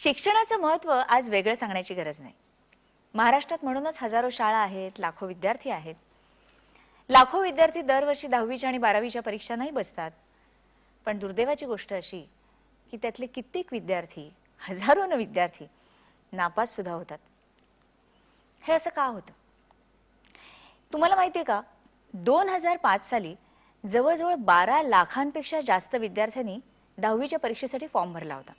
शिक्षणाचं महत्त्व आज वेगळं सांगण्याची गरज नाही. महाराष्ट्रात म्हणूनच हजारो शाळा आहेत, लाखो विद्यार्थी आहेत. लाखो विद्यार्थी दरवर्षी 10वीच्या आणि 12वीच्या परीक्षा नाही बसतात. पण दुर्दैवाची गोष्ट अशी की त्यातले कित्येक विद्यार्थी, हजारोने विद्यार्थी नापास सुद्धा होतात. हे असं का होतं? तुम्हाला माहिती आहे का, 2005 साली जवळजवळ 12 लाखांपेक्षा जास्त विद्यार्थ्यांनी 10वीच्या परीक्षेसाठी फॉर्म भरला होता.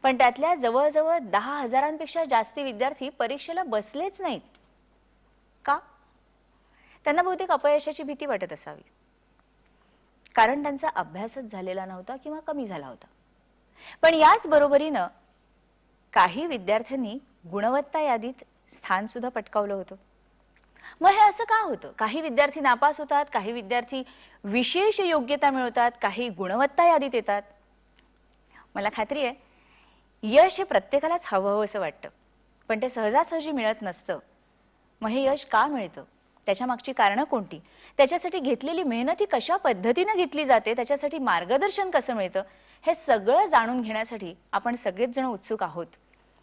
पण त्यातल्या जवळजवळ 10,000पेक्षा जास्ती विद्यार्थी परीक्षेला बसलेच नाहीत. का? त्यांना बहुतेक अपयशाची भीती वाटत असावी. कारण त्यांचा अभ्यासच झालेला नव्हता किंवा कमी झाला होता. पण याच बरोबरीनं काही विद्यार्थ्यांनी गुणवत्ता यादीत स्थान सुद्धा पटकावलं होतं. मग हे असं का होतं? काही विद्यार्थी नापास होतात, काही विद्यार्थी विशेष योग्यता मिळवतात, काही गुणवत्ता यादीत येतात. मला खात्री आहे यश हे प्रत्येकालाच हवं असं वाटतं, पण ते सहजासहजी मिळत नसतं. मग हे यश का मिळतं? त्याच्या मागची कारणं कोणती? त्याच्यासाठी घेतलेली मेहनत ही कशा पद्धतीने घेतली जाते? त्याच्यासाठी मार्गदर्शन कसं मिळतं? हे सगळं जाणून घेण्यासाठी आपण सगळेच जण उत्सुक आहोत.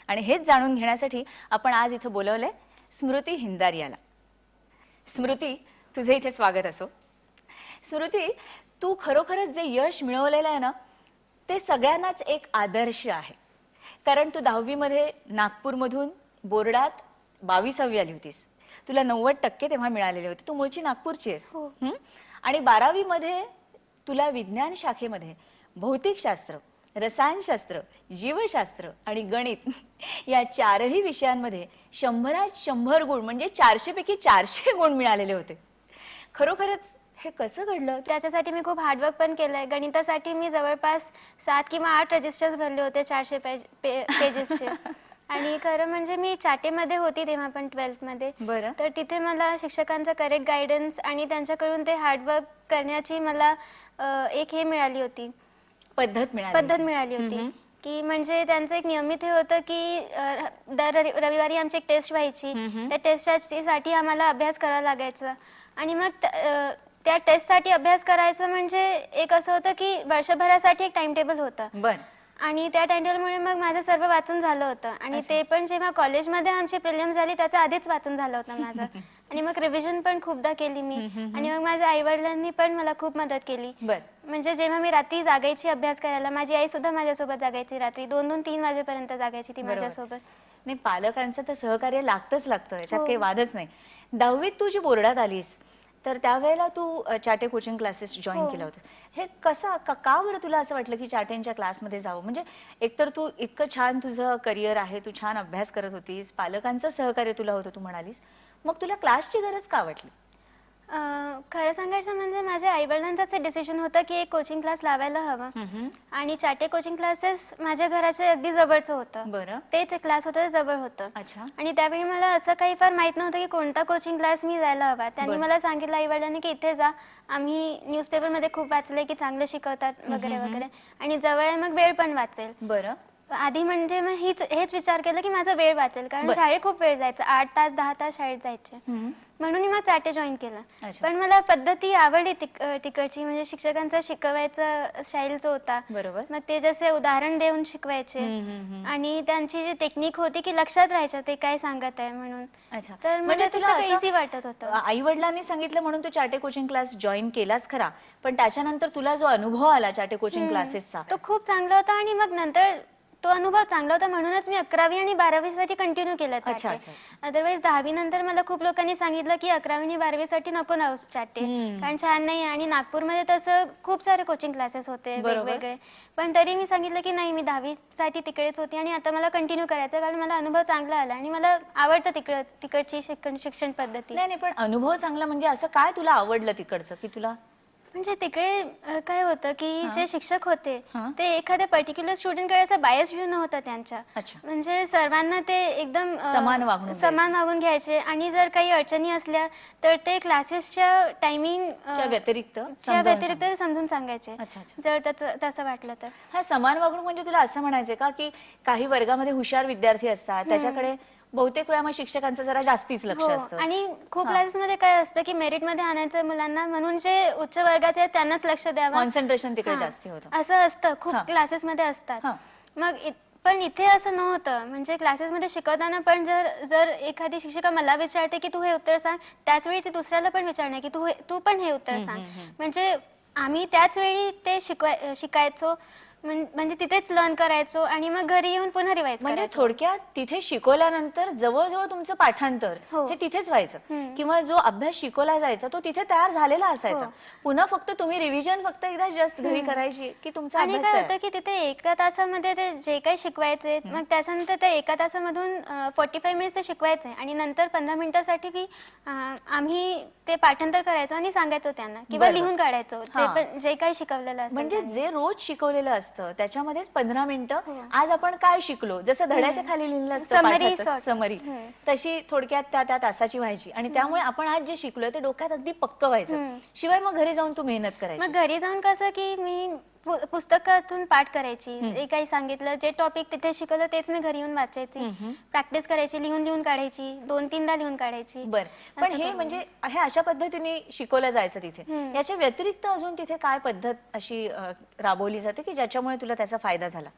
आणि हेच जाणून घेण्यासाठी आपण आज इथं बोलवलंय स्मृती हिंदारियाला. स्मृती, तुझे इथे स्वागत असो. स्मृती, तू खरोखरच जे यश मिळवलेलं आहे ना, ते सगळ्यांनाच एक आदर्श आहे. कारण तू 10वीमध्ये नागपूरमधून बोर्डात 22वी आली होतीस. तुला 90% तेव्हा मिळालेले होते. तू मूळची नागपूरची आहेस. आणि 12वीमध्ये तुला विज्ञान शाखेमध्ये भौतिकशास्त्र, रसायनशास्त्र, जीवशास्त्र आणि गणित या चारही विषयांमध्ये 100त 100 गुण म्हणजे 400 पैकी 400 गुण मिळालेले होते. खरोखरच हे कसं घडलं? त्याच्यासाठी मी खूप हार्डवर्क पण केलंय. गणितासाठी मी जवळपास 7 किंवा 8 रजिस्टर्स भरले होते 400 पेजेसचे. आणि खरं म्हणजे मी चाटेमध्ये होती तेव्हा पण 12th मध्ये. तर तिथे मला शिक्षकांचा करेक्ट गायडन्स आणि त्यांच्याकडून ते हार्डवर्क करण्याची मला एक हे मिळाली होती, पद्धत मिळाली होती. की म्हणजे त्यांचं एक नियमित हे होतं की दर रविवारी आमची एक टेस्ट व्हायची. त्या टेस्टसाठी आम्हाला अभ्यास करावा लागायचा. आणि मग त्या टेस्टसाठी अभ्यास करायचं म्हणजे एक असं होतं की वर्षभरासाठी एक टाइम टेबल होतं. आणि त्या टाइम टेबलमुळे मग माझं सर्व वाचून झालं होतं. आणि ते पण जेव्हा कॉलेजमध्ये आमची प्रिलिम्स झाली त्याचं आधीच वाचून झालं होतं माझं. आणि मग रिव्हिजन पण खूपदा केली मी. आणि मग माझ्या आईवडिलांनी पण मला खूप मदत केली. म्हणजे जेव्हा मी रात्री जागायची अभ्यास करायला, माझी आई सुद्धा माझ्यासोबत जागायची. रात्री 2-2, 3 वाजेपर्यंत जागायची ती माझ्यासोबत. नाही, पालकांचं तर सहकार्य लागतंच लागतं, याच्यात काही वादच नाही. 10वीत तू जी बोर्डात आलीस तर त्यावेळेला तू चाटे कोचिंग क्लासेस जॉईन केला होता. हे कसं का बरं तुला असं वाटलं की चाटेंच्या क्लासमध्ये जावं? म्हणजे एकतर तू इतकं छान तुझं करिअर आहे, तू छान अभ्यास करत होतीस, पालकांचं सहकार्य तुला होतं तू म्हणालीस, मग तुला क्लासची गरज का वाटली? खरं सांगायचं म्हणजे माझ्या आईवडिलांचाच डिसिजन होतं की एक कोचिंग क्लास लावायला हवं. आणि चाटे कोचिंग क्लासेस माझ्या घराच्या अगदी जवळचं होतं. तेच एक क्लास होतं, जवळ होतं. आणि त्यावेळी मला असं काही फार माहित नव्हतं की कोणता कोचिंग क्लास मी जायला हवा. त्यांनी मला सांगितलं आईवडिलांनी की इथे जा, आम्ही न्यूजपेपरमध्ये खूप वाचले की चांगलं शिकवतात वगैरे वगैरे. आणि जवळ आहे, मग वेळ पण वाचेल. आधी म्हणजे मग हेच विचार केला की माझा वेळ वाचेल, कारण शाळेत खूप वेळ जायचा, 8 तास 10 तास शाळेत जायचे. म्हणून मी मग चाटे जॉईन केलं. पण मला पद्धती आवडली तिकडची, म्हणजे शिक्षकांचा शिकवायचा स्टाईल जो होता. मग ते जसे उदाहरण देऊन शिकवायचे आणि त्यांची जी टेक्निक होती की लक्षात राहायचं ते काय सांगत आहे म्हणून. तर मला ते सगळं इझी वाटत होतं. आई वडिलांनी सांगितलं म्हणून तू चाटे कोचिंग क्लास जॉईन केलास खरा, पण त्याच्यानंतर तुला जो अनुभव आला चाटे कोचिंग क्लासेसचा तो खूप चांगला होता. आणि मग नंतर तो अनुभव चांगला होता म्हणूनच मी 11वी आणि 12वी कंटिन्यू केलं चाटे. अदरवाईज 10वी नंतर मला खूप लोकांनी सांगितलं की 11वी आणि 12वी नको नावस चाटे, कारण छान नाही. आणि नागपूरमध्ये तसं खूप सारे कोचिंग क्लासेस होते वेगवेगळे. पण तरी मी सांगितलं की नाही, मी 10वी तिकडेच होती आणि आता मला कंटिन्यू करायचं, कारण मला अनुभव चांगला आला आणि मला आवडतं तिकडची शिक्षण पद्धती. नाही, पण अनुभव चांगला म्हणजे असं काय तुला आवडलं तिकडचं की तुला? म्हणजे तिकडे काय होतं की जे शिक्षक होते ते एखाद्या पर्टिक्युलर स्टुडंटकडे असं बायस व्ह्यू नव्हता त्यांच्या. म्हणजे सर्वांना ते एकदम समान वागून घ्यायचे. आणि जर काही अडचणी असल्या तर ते क्लासेसच्या टायमिंगच्या व्यतिरिक्त समजून सांगायचे, जर तसं वाटलं तर. हा, समान वागणूक म्हणजे तुला असं म्हणायचंय का की काही वर्गामध्ये हुशार विद्यार्थी असतात त्याच्याकडे बहुतेक वेळा मग शिक्षकांचं जरा जास्तीच लक्ष असतं. आणि खूप क्लासेसमध्ये काय असतं की मेरिट मध्ये आणायचं मुलांना, म्हणून जे उच्च वर्गाचे आहेत त्यांनाच लक्ष द्यावं, कॉन्सन्ट्रेशन तिकडे जास्त होतं असं असतं. खूप क्लासेसमध्ये असतात. मग पण इथे असं नव्हतं. म्हणजे क्लासेसमध्ये शिकवताना पण जर जर एखादी शिक्षिका मला विचारते की तू हे उत्तर सांग, त्याच वेळी ती दुसऱ्याला पण विचारणार की तू पण हे उत्तर सांग. म्हणजे आम्ही त्याच वेळी ते शिकायचो, म्हणजे तिथेच लर्न करायचो आणि मग घरी येऊन पुन्हा रिवाइज म्हणजे करायचो. थोडक्यात तिथे शिकवल्यानंतर जवळजवळ तुमचं पाठांतर हो. हे तिथेच व्हायचं किंवा जो अभ्यास शिकवला जायचा तो तिथे तयार झालेला असायचा. पुन्हा फक्त तुम्ही रिव्हिजन फक्त एकदा जस्ट घरी करायची की तुमचा आणि अभ्यास काय तयार. होतं की तिथे एका तासामध्ये ते जे काही शिकवायचे, मग त्याच्यानंतर त्या एका तासामधून 45 मिनिट्स ते शिकवायचे आणि नंतर 15 मिनिटासाठी आम्ही ते पाठांतर करायचो आणि सांगायचो त्यांना किंवा बरोबर. लिहून काढायचो जे काही शिकवलेलं असेल म्हणजे त्यांनी. जे रोज शिकवलेलं असतं त्याच्यामध्येच 15 मिनिटं आज आपण काय शिकलो, जसं धड्याच्या खाली लिहिलेलं असतं Summary पाठाचं, sort. समरी, तशी थोडक्यात त्या तासाची व्हायची आणि त्यामुळे आपण आज जे शिकलोय ते डोक्यात अगदी पक्क व्हायचं. शिवाय मग घरी जाऊन तू मेहनत करायची. मग घरी जाऊन कसं की मी पुस्तकातून पाठ करायची, जे काही सांगितलं, जे टॉपिक तिथे शिकवलं तेच मी घरी येऊन वाचायची, प्रॅक्टिस करायची, लिहून काढायची, 2-3दा लिहून काढायची. बरं, पण हे म्हणजे हे अशा पद्धतीने शिकवलं जायचं तिथे. याच्या व्यतिरिक्त अजून तिथे काय पद्धत अशी राबवली जाते की ज्याच्यामुळे तुला त्याचा फायदा झाला?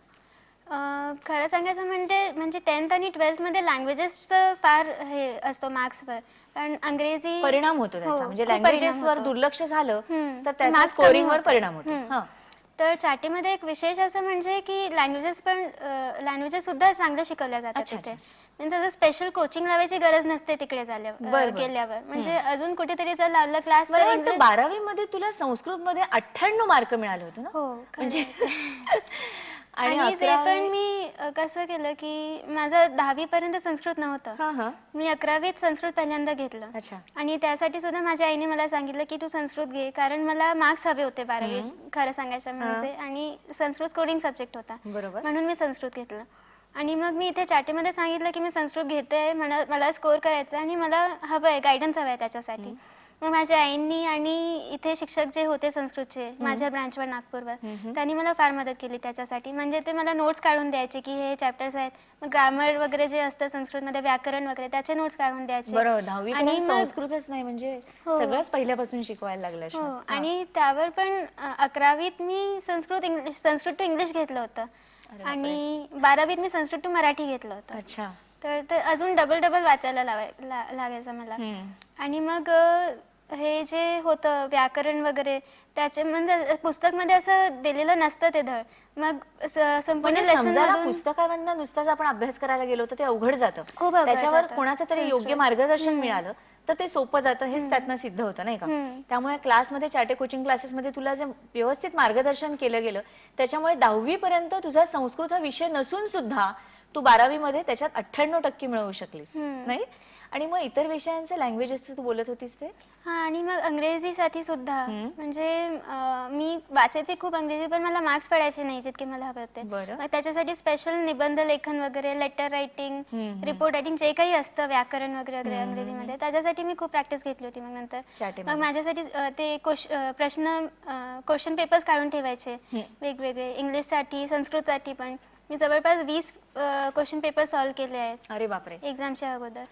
खरं सांगायचं म्हणजे 10th आणि 12th मध्ये लँग्वेजेसचं फार हे असतो मार्क्सवर, कारण अंग्रेजी परिणाम होतो त्याचा. म्हणजे खूप लँग्वेजेसवर परिणाम होतो. दुर्लक्ष झालं तर त्याचा Marks कमी स्कोरिंगवर होतात. परिणाम होतो. हां. तर चाटीमध्ये एक विशेष असं म्हणजे की लँग्वेजेस सुद्धा चांगलं शिकवल्या जातात अच्छा, तिथे. म्हणजे असं स्पेशल कोचिंग लावायची गरज नसते तिकडे गेल्यावर. म्हणजे अजून कुठेतरी जर लावलं क्लास मला तर वाटतं 12वी मध्ये तुला संस्कृत मध्ये 98 मार्क मिळाले होते ना? हो, म्हणजे आणि ते पण मी कसं केलं की माझं 10वी पर्यंत संस्कृत नव्हतं. हां हां. मी 11वीत संस्कृत पहिल्यांदा घेतलं. अच्छा. आणि त्यासाठी सुद्धा माझ्या आईने मला सांगितलं की तू संस्कृत घे, कारण मला मार्क्स हवे होते 12वीत खरं सांगायचं म्हणजे, आणि संस्कृत स्कोरिंग सब्जेक्ट होता, बरोबर. म्हणून मी संस्कृत घेतलं. आणि मग मी इथे चाटीमध्ये सांगितलं की मी संस्कृत घेते, मला स्कोर करायचं आणि मला हवंय गायडन्स हवंय त्याच्यासाठी. मग माझ्या आईंनी आणि इथे शिक्षक जे होते संस्कृतचे माझ्या ब्रांचवर नागपूरवर, त्यांनी मला फार मदत केली त्याच्यासाठी. म्हणजे ते मला नोट्स काढून द्यायचे की हे चॅप्टर्स आहेत, मग ग्रामर वगैरे जे असतं संस्कृतमध्ये, व्याकरण वगैरे, त्याचे नोट्स काढून द्यायचे. बरोबर. 10वी पर्यंत संस्कृतच नाही म्हणजे सगळंच पहिल्यापासून शिकवायला लागलं. हो, आणि त्यावर पण 11वीत मी संस्कृत टू इंग्लिश घेतलं होतं आणि 12वीत मी संस्कृत टू मराठी घेतलं होतं. अच्छा. तर ते अजून डबल वाचायला लागायचं मला. आणि मग हे जे होतं व्याकरण वगैरे, त्याचे म्हणजे पुस्तकमध्ये असं दिलेलं नसतं ते धड. मग संपूर्ण लेसन पुस्तकांमधून नुसताच आपण अभ्यास करायला गेलो तर ते अवघड जातं. खूप अवघड त्याच्यावर जातं. कोणाचं तरी योग्य मार्गदर्शन मिळालं तर ते सोपं जातं, हेच त्यातनं सिद्ध होतं नाही का? त्यामुळे क्लासमध्ये, चाटे कोचिंग क्लासेसमध्ये तुला जे व्यवस्थित मार्गदर्शन केलं गेलं त्याच्यामुळे 10वी पर्यंत तुझा संस्कृत हा विषय नसून सुद्धा तू 12वी मध्ये त्याच्यात 98% मिळवू शकलीस नाही? आणि मग इतर विषयांचे लँग्वेजेस तू बोलत होतीस ते? हा, आणि मग अंग्रेजीसाठी सुद्धा म्हणजे मी वाचायचे खूप अंग्रेजी, पण मला मार्क्स पडायचे नाही जितके मला हवे होते. मग त्याच्यासाठी स्पेशल निबंध लेखन वगैरे, लेटर रायटिंग, रिपोर्ट रायटिंग, जे काही असतं व्याकरण वगैरे वगैरे अंग्रेजीमध्ये, त्याच्यासाठी मी खूप प्रॅक्टिस घेतली होती. मग नंतर मग माझ्यासाठी ते क्वेश्चन पेपर्स काढून ठेवायचे वेगवेगळे, इंग्लिशसाठी, संस्कृतसाठी पण. मी जवळपास 20 क्वेश्चन पेपर सॉल्व्ह केले आहेत. अरे बापरे. एक्झामच्या अगोदर.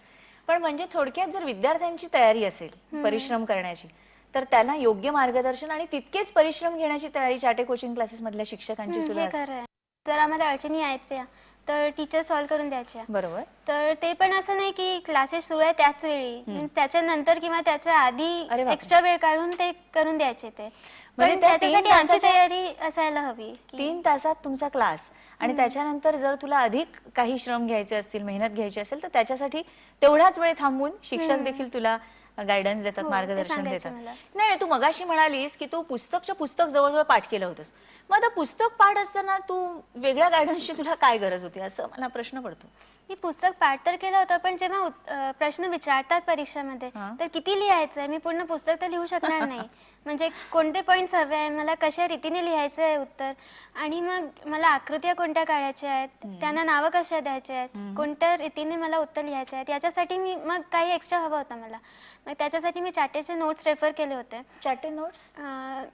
पण म्हणजे थोडक्यात जर विद्यार्थ्यांची तयारी असेल परिश्रम करण्याची, तर त्यांना योग्य मार्गदर्शन आणि तितकेच परिश्रम घेण्याची तयारी चाटे कोचिंग क्लासेस मधल्या शिक्षकांची सुद्धा असते. खरं आहे. जर आम्हाला अडचणी यायच्या तर टीचर सॉल्व्ह करून द्यायच्या. बरोबर. तर ते पण असं नाही की क्लासेस सुरू आहे त्याच वेळी, त्याच्यानंतर किंवा त्याच्या आधी एक्स्ट्रा वेळ काढून ते करून द्यायचे. ते पण त्याच्यासाठी आमची तयारी असायला हवी. 3 तासात तुमचा क्लास आणि त्याच्यानंतर जर तुला अधिक काही श्रम घ्यायचे असतील, मेहनत घ्यायची असेल तर त्याच्यासाठी तेवढाच वेळ थांबून शिक्षक देखील तुला गायडन्स देतात, मार्गदर्शन देतात. नाही, तू मगाशी म्हणालीस की तू पुस्तक जवळजवळ पाठ केलं होतंस. मग आता पुस्तक पाठ असताना तू वेगळ्या गायडन्सची तुला काय गरज होती असं मला प्रश्न पडतो. मी पुस्तक पाठ तर केलं होतं, पण जेव्हा प्रश्न विचारतात परीक्षेमध्ये तर किती लिहायचंय, मी पूर्ण पुस्तक तर लिहू शकणार नाही. म्हणजे कोणते पॉइंट्स हवे आहे मला, कशा रीतीने लिहायचं आहे उत्तर, आणि मग मला आकृत्या कोणत्या काढायच्या आहेत, त्यांना नावं कशा द्यायचे आहेत, कोणत्या रीतीने मला उत्तर लिहायचे आहेत, याच्यासाठी मी मग काही एक्स्ट्रा हवं होतं मला. मग त्याच्यासाठी मी चाटेचे नोट्स रेफर केले होते. चाटे नोट्स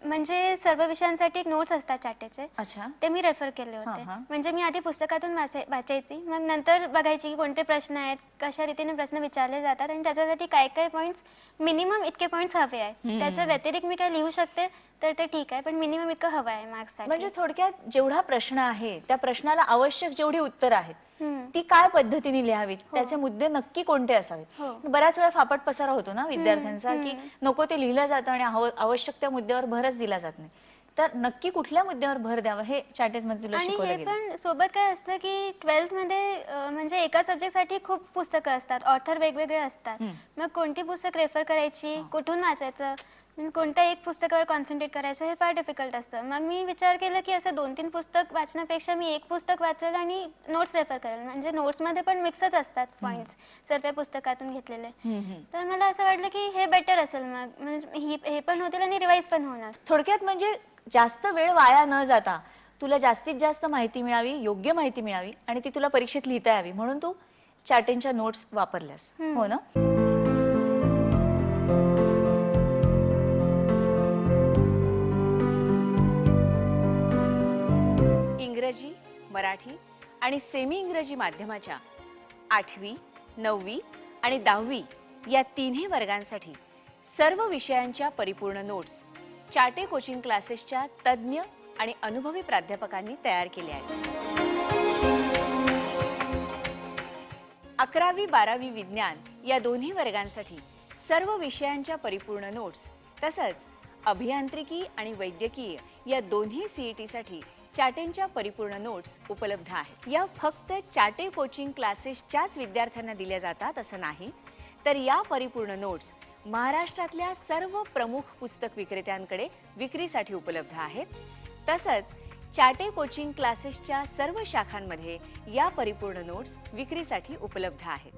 म्हणजे सर्व विषयांसाठी एक नोट्स असतात चाटेचे, अच्छा, ते मी रेफर केले होते. म्हणजे मी आधी पुस्तकातून वाचायची, मग नंतर बघायची की कोणते प्रश्न आहेत, कशा रीतीने प्रश्न विचारले जातात आणि त्याच्यासाठी काय काय पॉईंट्स, मिनिमम इतके पॉईंट्स हवे आहेत. त्याच्या व्यतिरिक्त मी काय लिहू शकते तर ते ठीक आहे, पण मिनिमम इतकं हवं आहे मार्क्ससाठी. म्हणजे थोडक्यात जेवढा प्रश्न आहे त्या प्रश्नाला आवश्यक जेवढी उत्तर आहेत हम्म. ती काय पद्धतीने लिहावीत, त्याचे मुद्दे नक्की कोणते असावेत. हो. बऱ्याच वेळा फापट पसारा होतो ना विद्यार्थ्यांचा की नको ते लिहिलं जातं आणि आवश्यक त्या मुद्द्यावर भरच दिला जात नाही. तर नक्की कुठल्या मुद्द्यावर भर द्यावा हे चार्टेज मध्ये तुला आणि शिकवलं हे गेलं. पण सोबत काय असतं की 12th मध्ये म्हणजे एका सब्जेक्टसाठी खूप पुस्तकं असतात, ऑथर वेगवेगळे असतात. मग कोणती पुस्तक रेफर करायची, कुठून वाचायचं, कोणत्या एक पुस्तकावर कॉन्सन्ट्रेट करायचं हे फार डिफिकल्ट असतं. मग मी विचार केला की असं 2-3 पुस्तक वाचण्यापेक्षा मी एक पुस्तक वाचेल आणि नोट्स रेफर करेल. म्हणजे नोट्समध्ये पण मिक्सच असतात पॉईंट्स सर्व पुस्तकातून घेतलेले. तर मला असं वाटलं की हे बेटर असेल, मग म्हणजे हे पण होतील आणि रिवाईज पण होणार. थोडक्यात म्हणजे जास्त वेळ वाया न जाता तुला जास्तीत जास्त माहिती मिळावी, योग्य माहिती मिळावी आणि ती तुला परीक्षेत लिहिता यावी म्हणून तू चार्टेंच्या नोट्स वापरल्यास, हो ना? इंग्रजी, मराठी आणि सेमी इंग्रजी माध्यमाच्या 8वी, 9वी आणि 10वी या तिन्ही वर्गांसाठी सर्व विषयांच्या परिपूर्ण नोट्स चाटे कोचिंग क्लासेसच्या तज्ज्ञ आणि अनुभवी प्राध्यापकांनी तयार केले आहेत. 11वी, 12वी विज्ञान या दोन्ही वर्गांसाठी सर्व विषयांच्या परिपूर्ण नोट्स तसंच अभियांत्रिकी आणि वैद्यकीय या दोन्ही CET साठी चाटेंच्या परिपूर्ण नोट्स उपलब्ध आहेत. या फक्त चाटे कोचिंग क्लासेसच्याच विद्यार्थ्यांना दिल्या जातात असं नाही, तर या परिपूर्ण नोट्स महाराष्ट्रातल्या सर्व प्रमुख पुस्तक विक्रेत्यांकडे विक्रीसाठी उपलब्ध आहेत. तसंच चाटे कोचिंग क्लासेसच्या सर्व शाखांमध्ये या परिपूर्ण नोट्स विक्रीसाठी उपलब्ध आहेत.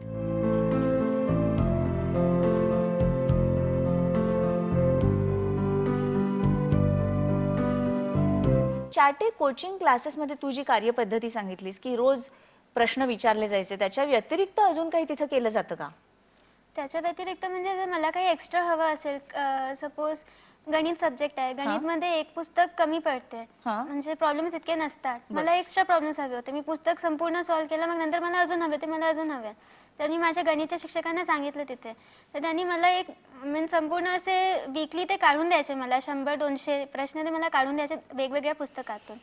चाटे कोचिंग क्लासेसमध्ये तू जी कार्यपद्धती सांगितलीस की रोज प्रश्न विचारले जायचे, त्याच्या व्यतिरिक्त अजून काही तिथं केलं जातं का? त्याच्या व्यतिरिक्त म्हणजे जर मला काही एक्स्ट्रा हवं असेल, सपोज गणित सब्जेक्ट आहे, गणितमध्ये एक पुस्तक कमी पडते, म्हणजे प्रॉब्लेम्स इतके नसतात, मला एक्स्ट्रा प्रॉब्लेम्स हवे होते, मी पुस्तक संपूर्ण सॉल्व्ह केलं, मग नंतर मला अजून हवे, ते मला अजून हवे. तर मी माझ्या गणितच्या शिक्षकांना सांगितलं तिथे, तर त्यांनी मला एक संपूर्ण असे वीकली ते काढून द्यायचे, मला 100-200 प्रश्न ते मला काढून द्यायचे वेगवेगळ्या पुस्तकातून.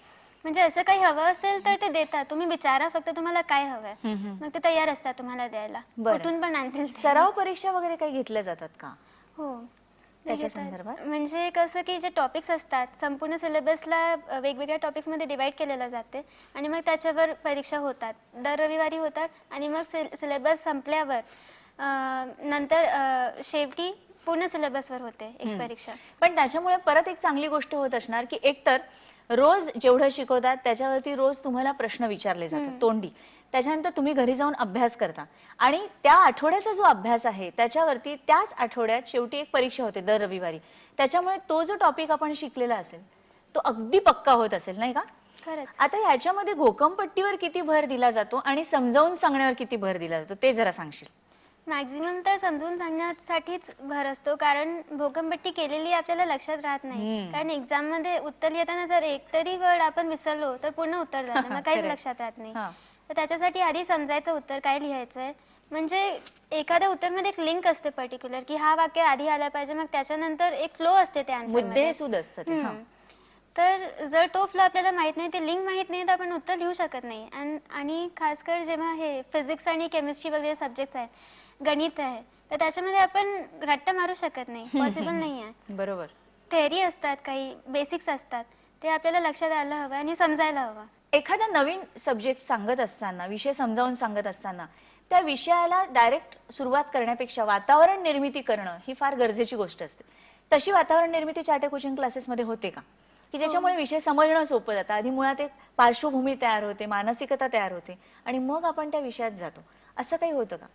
म्हणजे असं काही हवं असेल तर ते देतात, तुम्ही विचारा फक्त तुम्हाला काय हवंय, मग ते तयार असतात तुम्हाला द्यायला, कुठून पण आणतील. सराव परीक्षा वगैरे काही घेतल्या जातात का? हो, त्याच्या संदर्भात म्हणजे कसं की जे टॉपिक्स असतात संपूर्ण सिलेबसला वेगवेगळ्या टॉपिक्समध्ये डिवाइड केलेलं जाते आणि मग त्याच्यावर परीक्षा होतात, दर रविवारी होतात आणि मग सिलेबस संपल्यावर नंतर शेवटी पूर्ण सिलेबसवर होते एक परीक्षा. पण त्याच्यामुळे परत एक चांगली गोष्ट होत असणार की एकतर रोज जेवढं शिकवतात त्याच्यावरती रोज तुम्हाला प्रश्न विचारले जातात तोंडी, त्याच्यानंतर तुम्ही घरी जाऊन अभ्यास करता आणि त्या आठवड्याचा जो अभ्यास आहे त्याच्यावरती त्याच आठवड्यात शेवटी एक परीक्षा होते दर रविवारी. त्याच्यामुळे तो जो टॉपिक आपण शिकलेला असेल तो अगदी पक्का होत असेल, नाही का? खरंच. आता ह्याच्यामध्ये घोकमपट्टीवर किती भर दिला जातो आणि समजावून सांगण्यावर किती भर दिला जातो ते जरा सांगशील? मॅक्झिमम तर समजून सांगण्यासाठीच भर असतो, कारण भोकमपट्टी केलेली आपल्याला लक्षात राहत नाही. कारण एक्झाम मध्ये उत्तर लिहिताना जर एक तरी वर्ड आपण विसरलो तर पूर्ण उत्तर जातं, मग काहीच लक्षात राहत नाही. तर त्याच्यासाठी आधी समजायचं उत्तर काय लिहायचंय, म्हणजे एखाद्या उत्तरमध्ये एक लिंक असते पर्टिक्युलर की हा वाक्य आधी आला पाहिजे, मग त्याच्यानंतर एक फ्लो असते त्या मुद्दे सुद असतात. तर जर तो फ्लो आपल्याला माहित नाही, ते लिंक माहित नाही, तर आपण उत्तर लिहू शकत नाही. आणि खासकर जेव्हा हे फिजिक्स आणि केमिस्ट्री वगैरे सब्जेक्ट्स आहेत, गणित आहे, तर त्याच्यामध्ये आपण रट्टा मारू शकत नाही, पॉसिबल नाही आहे. बरोबर. थेअरी असतात, काही बेसिक्स असतात, ते आपल्याला लक्षात आलं हवं आणि समजायला हवं. एखादा नवीन सब्जेक्ट सांगत असताना, विषय समजावून सांगत असताना त्या विषयाला डायरेक्ट सुरुवात करण्यापेक्षा वातावरण निर्मिती करणं ही फार गरजेची गोष्ट असते. तशी वातावरण निर्मिती चाटे कोचिंग क्लासेसमध्ये होते का, की ज्याच्यामुळे विषय समजणं सोपं जातं? आधी मुळात एक पार्श्वभूमी तयार होते, मानसिकता तयार होते आणि मग आपण त्या विषयात जातो, असं काही होतं का?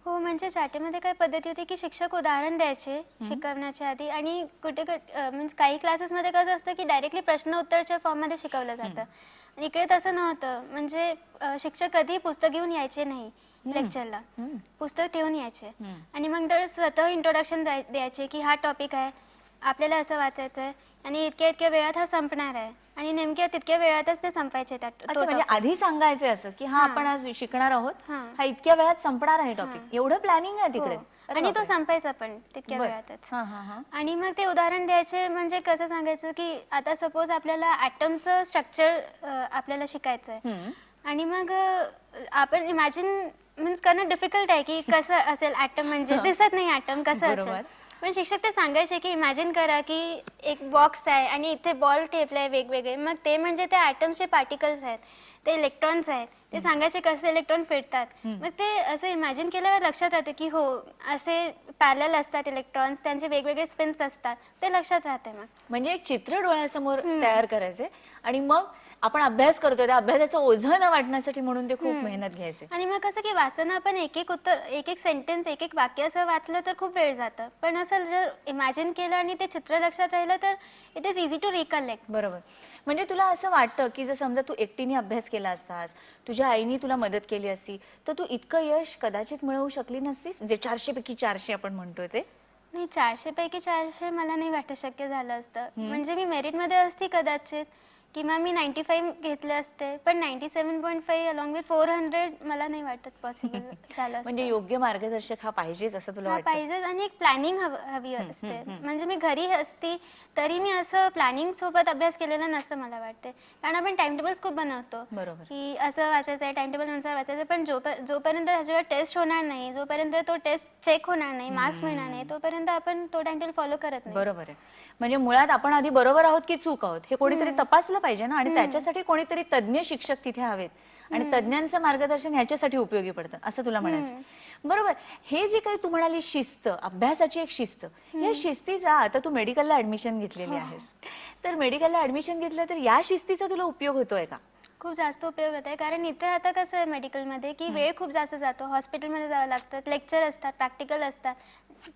हो, म्हणजे चाटेमध्ये काय पद्धती होती की शिक्षक उदाहरण द्यायचे शिकवण्याच्या आधी, आणि कुठे म्हणजे काही क्लासेसमध्ये कसं असतं की डायरेक्टली प्रश्न उत्तरच्या फॉर्ममध्ये शिकवलं जातं, आणि इकडे तसं नव्हतं. म्हणजे शिक्षक कधी पुस्तक घेऊन यायचे नाही लेक्चरला, पुस्तक ठेवून यायचे आणि मग तर स्वतः इंट्रोडक्शन द्यायचे की हा टॉपिक आहे, आपल्याला असं वाचायचं आहे आणि इतक्या इतक्या वेळात हा संपणार आहे, आणि नेमक्या तितक्या वेळातच ते संपायचे त्या अच्छा, म्हणजे आधी सांगायचं असं की हा आपण आज शिकणार आहोत, हां. हा इतक्या वेळात संपणार आहे टॉपिक, एवढं प्लॅनिंग आहे तिकडे. अरे आणि तो बापरे. संपायचा पण तितक्या बरं. वेळातच. हां, हां, हां. आणि मग ते उदाहरण द्यायचे म्हणजे कसं सांगायचं की आता सपोज आपल्याला ॲटमचं स्ट्रक्चर आपल्याला शिकायचं आहे हम्म. आणि मग आपण इमॅजिन मीन्स करणं डिफिकल्ट आहे की कसं असेल ॲटम, म्हणजे दिसत नाही ॲटम कसं बरोबर. असेल. पण शिक्षक ते सांगायचे की इमॅजिन करा की एक बॉक्स आहे आणि इथे बॉल ठेपले आहे वेगवेगळे, मग ते म्हणजे ते ॲटम्सचे पार्टिकल्स आहेत, ते इलेक्ट्रॉन्स आहेत. ते सांगायचे कसे इलेक्ट्रॉन फिरतात. मग ते असं इमॅजिन केल्यावर लक्षात राहते की हो असे पॅरलल असतात इलेक्ट्रॉन्स, त्यांचे वेगवेगळे स्पिन्स असतात, ते लक्षात राहते. मग म्हणजे एक चित्र डोळ्यासमोर तयार करायचे आणि मग आपण अभ्यास करतोय त्या अभ्यासाचं ओझं न वाटण्यासाठी म्हणून ते खूप मेहनत घ्यायचे. आणि मग कसं की वाचताना आपण एक एक उत्तर, एक एक सेंटेन्स, एक एक वाक्य असं वाचलं तर खूप वेळ जातं, पण असं जर इमॅजिन केलं आणि ते चित्र लक्षात राहिलं तर it is easy to recollect. बरोबर. म्हणजे तुला असं वाटतं की जर समजा तू एकटीने अभ्यास केला असतास, तुझ्या आईने तुला मदत केली असती, तर तू इतकं यश कदाचित मिळवू शकली नसतीस, जे 400 पैकी 400 आपण म्हणतोय ते. नाही, 400 पैकी 400 मला नाही वाटत शक्य झालं असतं. म्हणजे मी मेरिटमध्ये असती कदाचित किंवा मी 95 घेतले असते, पण 97.5 अलॉंग विथ 400 मला नाही वाटत पॉसिबल झालं असतं. म्हणजे योग्य मार्गदर्शक हा पाहिजेच असं तुला हा वाटतं? पाहिजे आणि एक प्लॅनिंग हवी असते. म्हणजे मी घरी असती तरी मी असं प्लॅनिंग सोबत अभ्यास केलेला नसतं मला वाटते, कारण आपण टाइम टेबल्स खूप बनवतो बरोबर. की असं वाचायचं आहे, टाइम टेबल नुसार वाचायचं, पण जोपर्यंत ह्याच्यावर टेस्ट होणार नाही, जोपर्यंत तो टेस्ट चेक होणार नाही, मार्क्स मिळणार नाही, तोपर्यंत आपण तो टाइम टेबल फॉलो करत नाही. बरोबर आहे. म्हणजे मुळात आपण आधी बरोबर आहोत की चूक आहोत हे कोणीतरी तपासलं पाहिजे ना, आणि त्याच्यासाठी कोणीतरी तज्ञ शिक्षक तिथे हवेत आणि तज्ञांचं मार्गदर्शन ह्याच्यासाठी उपयोगी पडतं असं तुला म्हणायचं. बरोबर. हे जे काही तू म्हणाली शिस्त, अभ्यासाची एक शिस्त, या शिस्तीचा आता तू मेडिकलला ऍडमिशन घेतलेली आहेस, तर मेडिकलला ऍडमिशन घेतलं तर या शिस्तीचा तुला उपयोग होतोय का? खूप जास्त उपयोग होत आहे, कारण इथे आता कसं आहे मेडिकलमध्ये की वेळ खूप जास्त जातो, हॉस्पिटलमध्ये जावं लागतं, लेक्चर असतात, प्रॅक्टिकल असतात.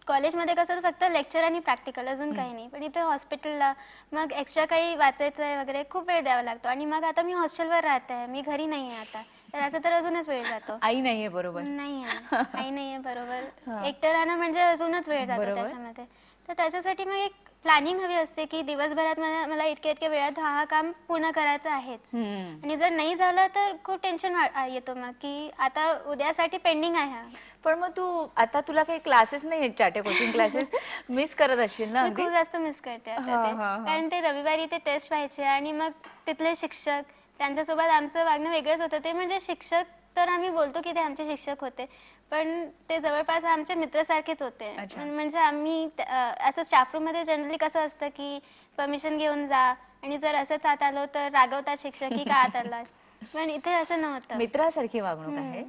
कॉलेजमध्ये कसं फक्त लेक्चर आणि प्रॅक्टिकल, अजून काही नाही, पण इथे हॉस्पिटलला मग एक्स्ट्रा काही वाचायचं आहे वगैरे खूप वेळ द्यावा लागतो. आणि मग आता मी हॉस्टेलवर राहते आहे, मी घरी नाही आहे आता, तर त्याचा तर अजूनच वेळ जातो. आई नाहीये बरोबर. नाही आहे, आई नाही आहे बरोबर, एकटं राहणं म्हणजे अजूनच वेळ जातो त्याच्यामध्ये. तर त्याच्यासाठी मग एक प्लॅनिंग हवी असते की दिवसभरात मला इतक्या इतक्या वेळात हा काम पूर्ण करायचं आहेच. आणि जर नाही झालं तर खूप टेन्शन येतो मग की आता उद्यासाठी पेंडिंग आहे हा. पण मग तू आता तुला काही क्लासेस नाही आहेत, चाटे कोचिंग क्लासेस मिस करत असशील ना? मी खूप जास्त मिस करते आता ते, कारण ते रविवारी ते टेस्ट व्हायचे आणि मग तिथले शिक्षक, त्यांच्यासोबत आमचं वागणं वेगळंच होतं. ते म्हणजे शिक्षक तर आम्ही बोलतो की ते आमचे शिक्षक होते, पण ते जवळपास आमचे मित्रासारखेच होते. म्हणजे आम्ही असं स्टाफ रूम मध्ये जनरली कसं असतं की परमिशन घेऊन जा, आणि जर असंच आत आलो तर रागवतात शिक्षक की का आत आला, पण इथे असं नव्हतं. मित्रासारखी वागणूक आहे.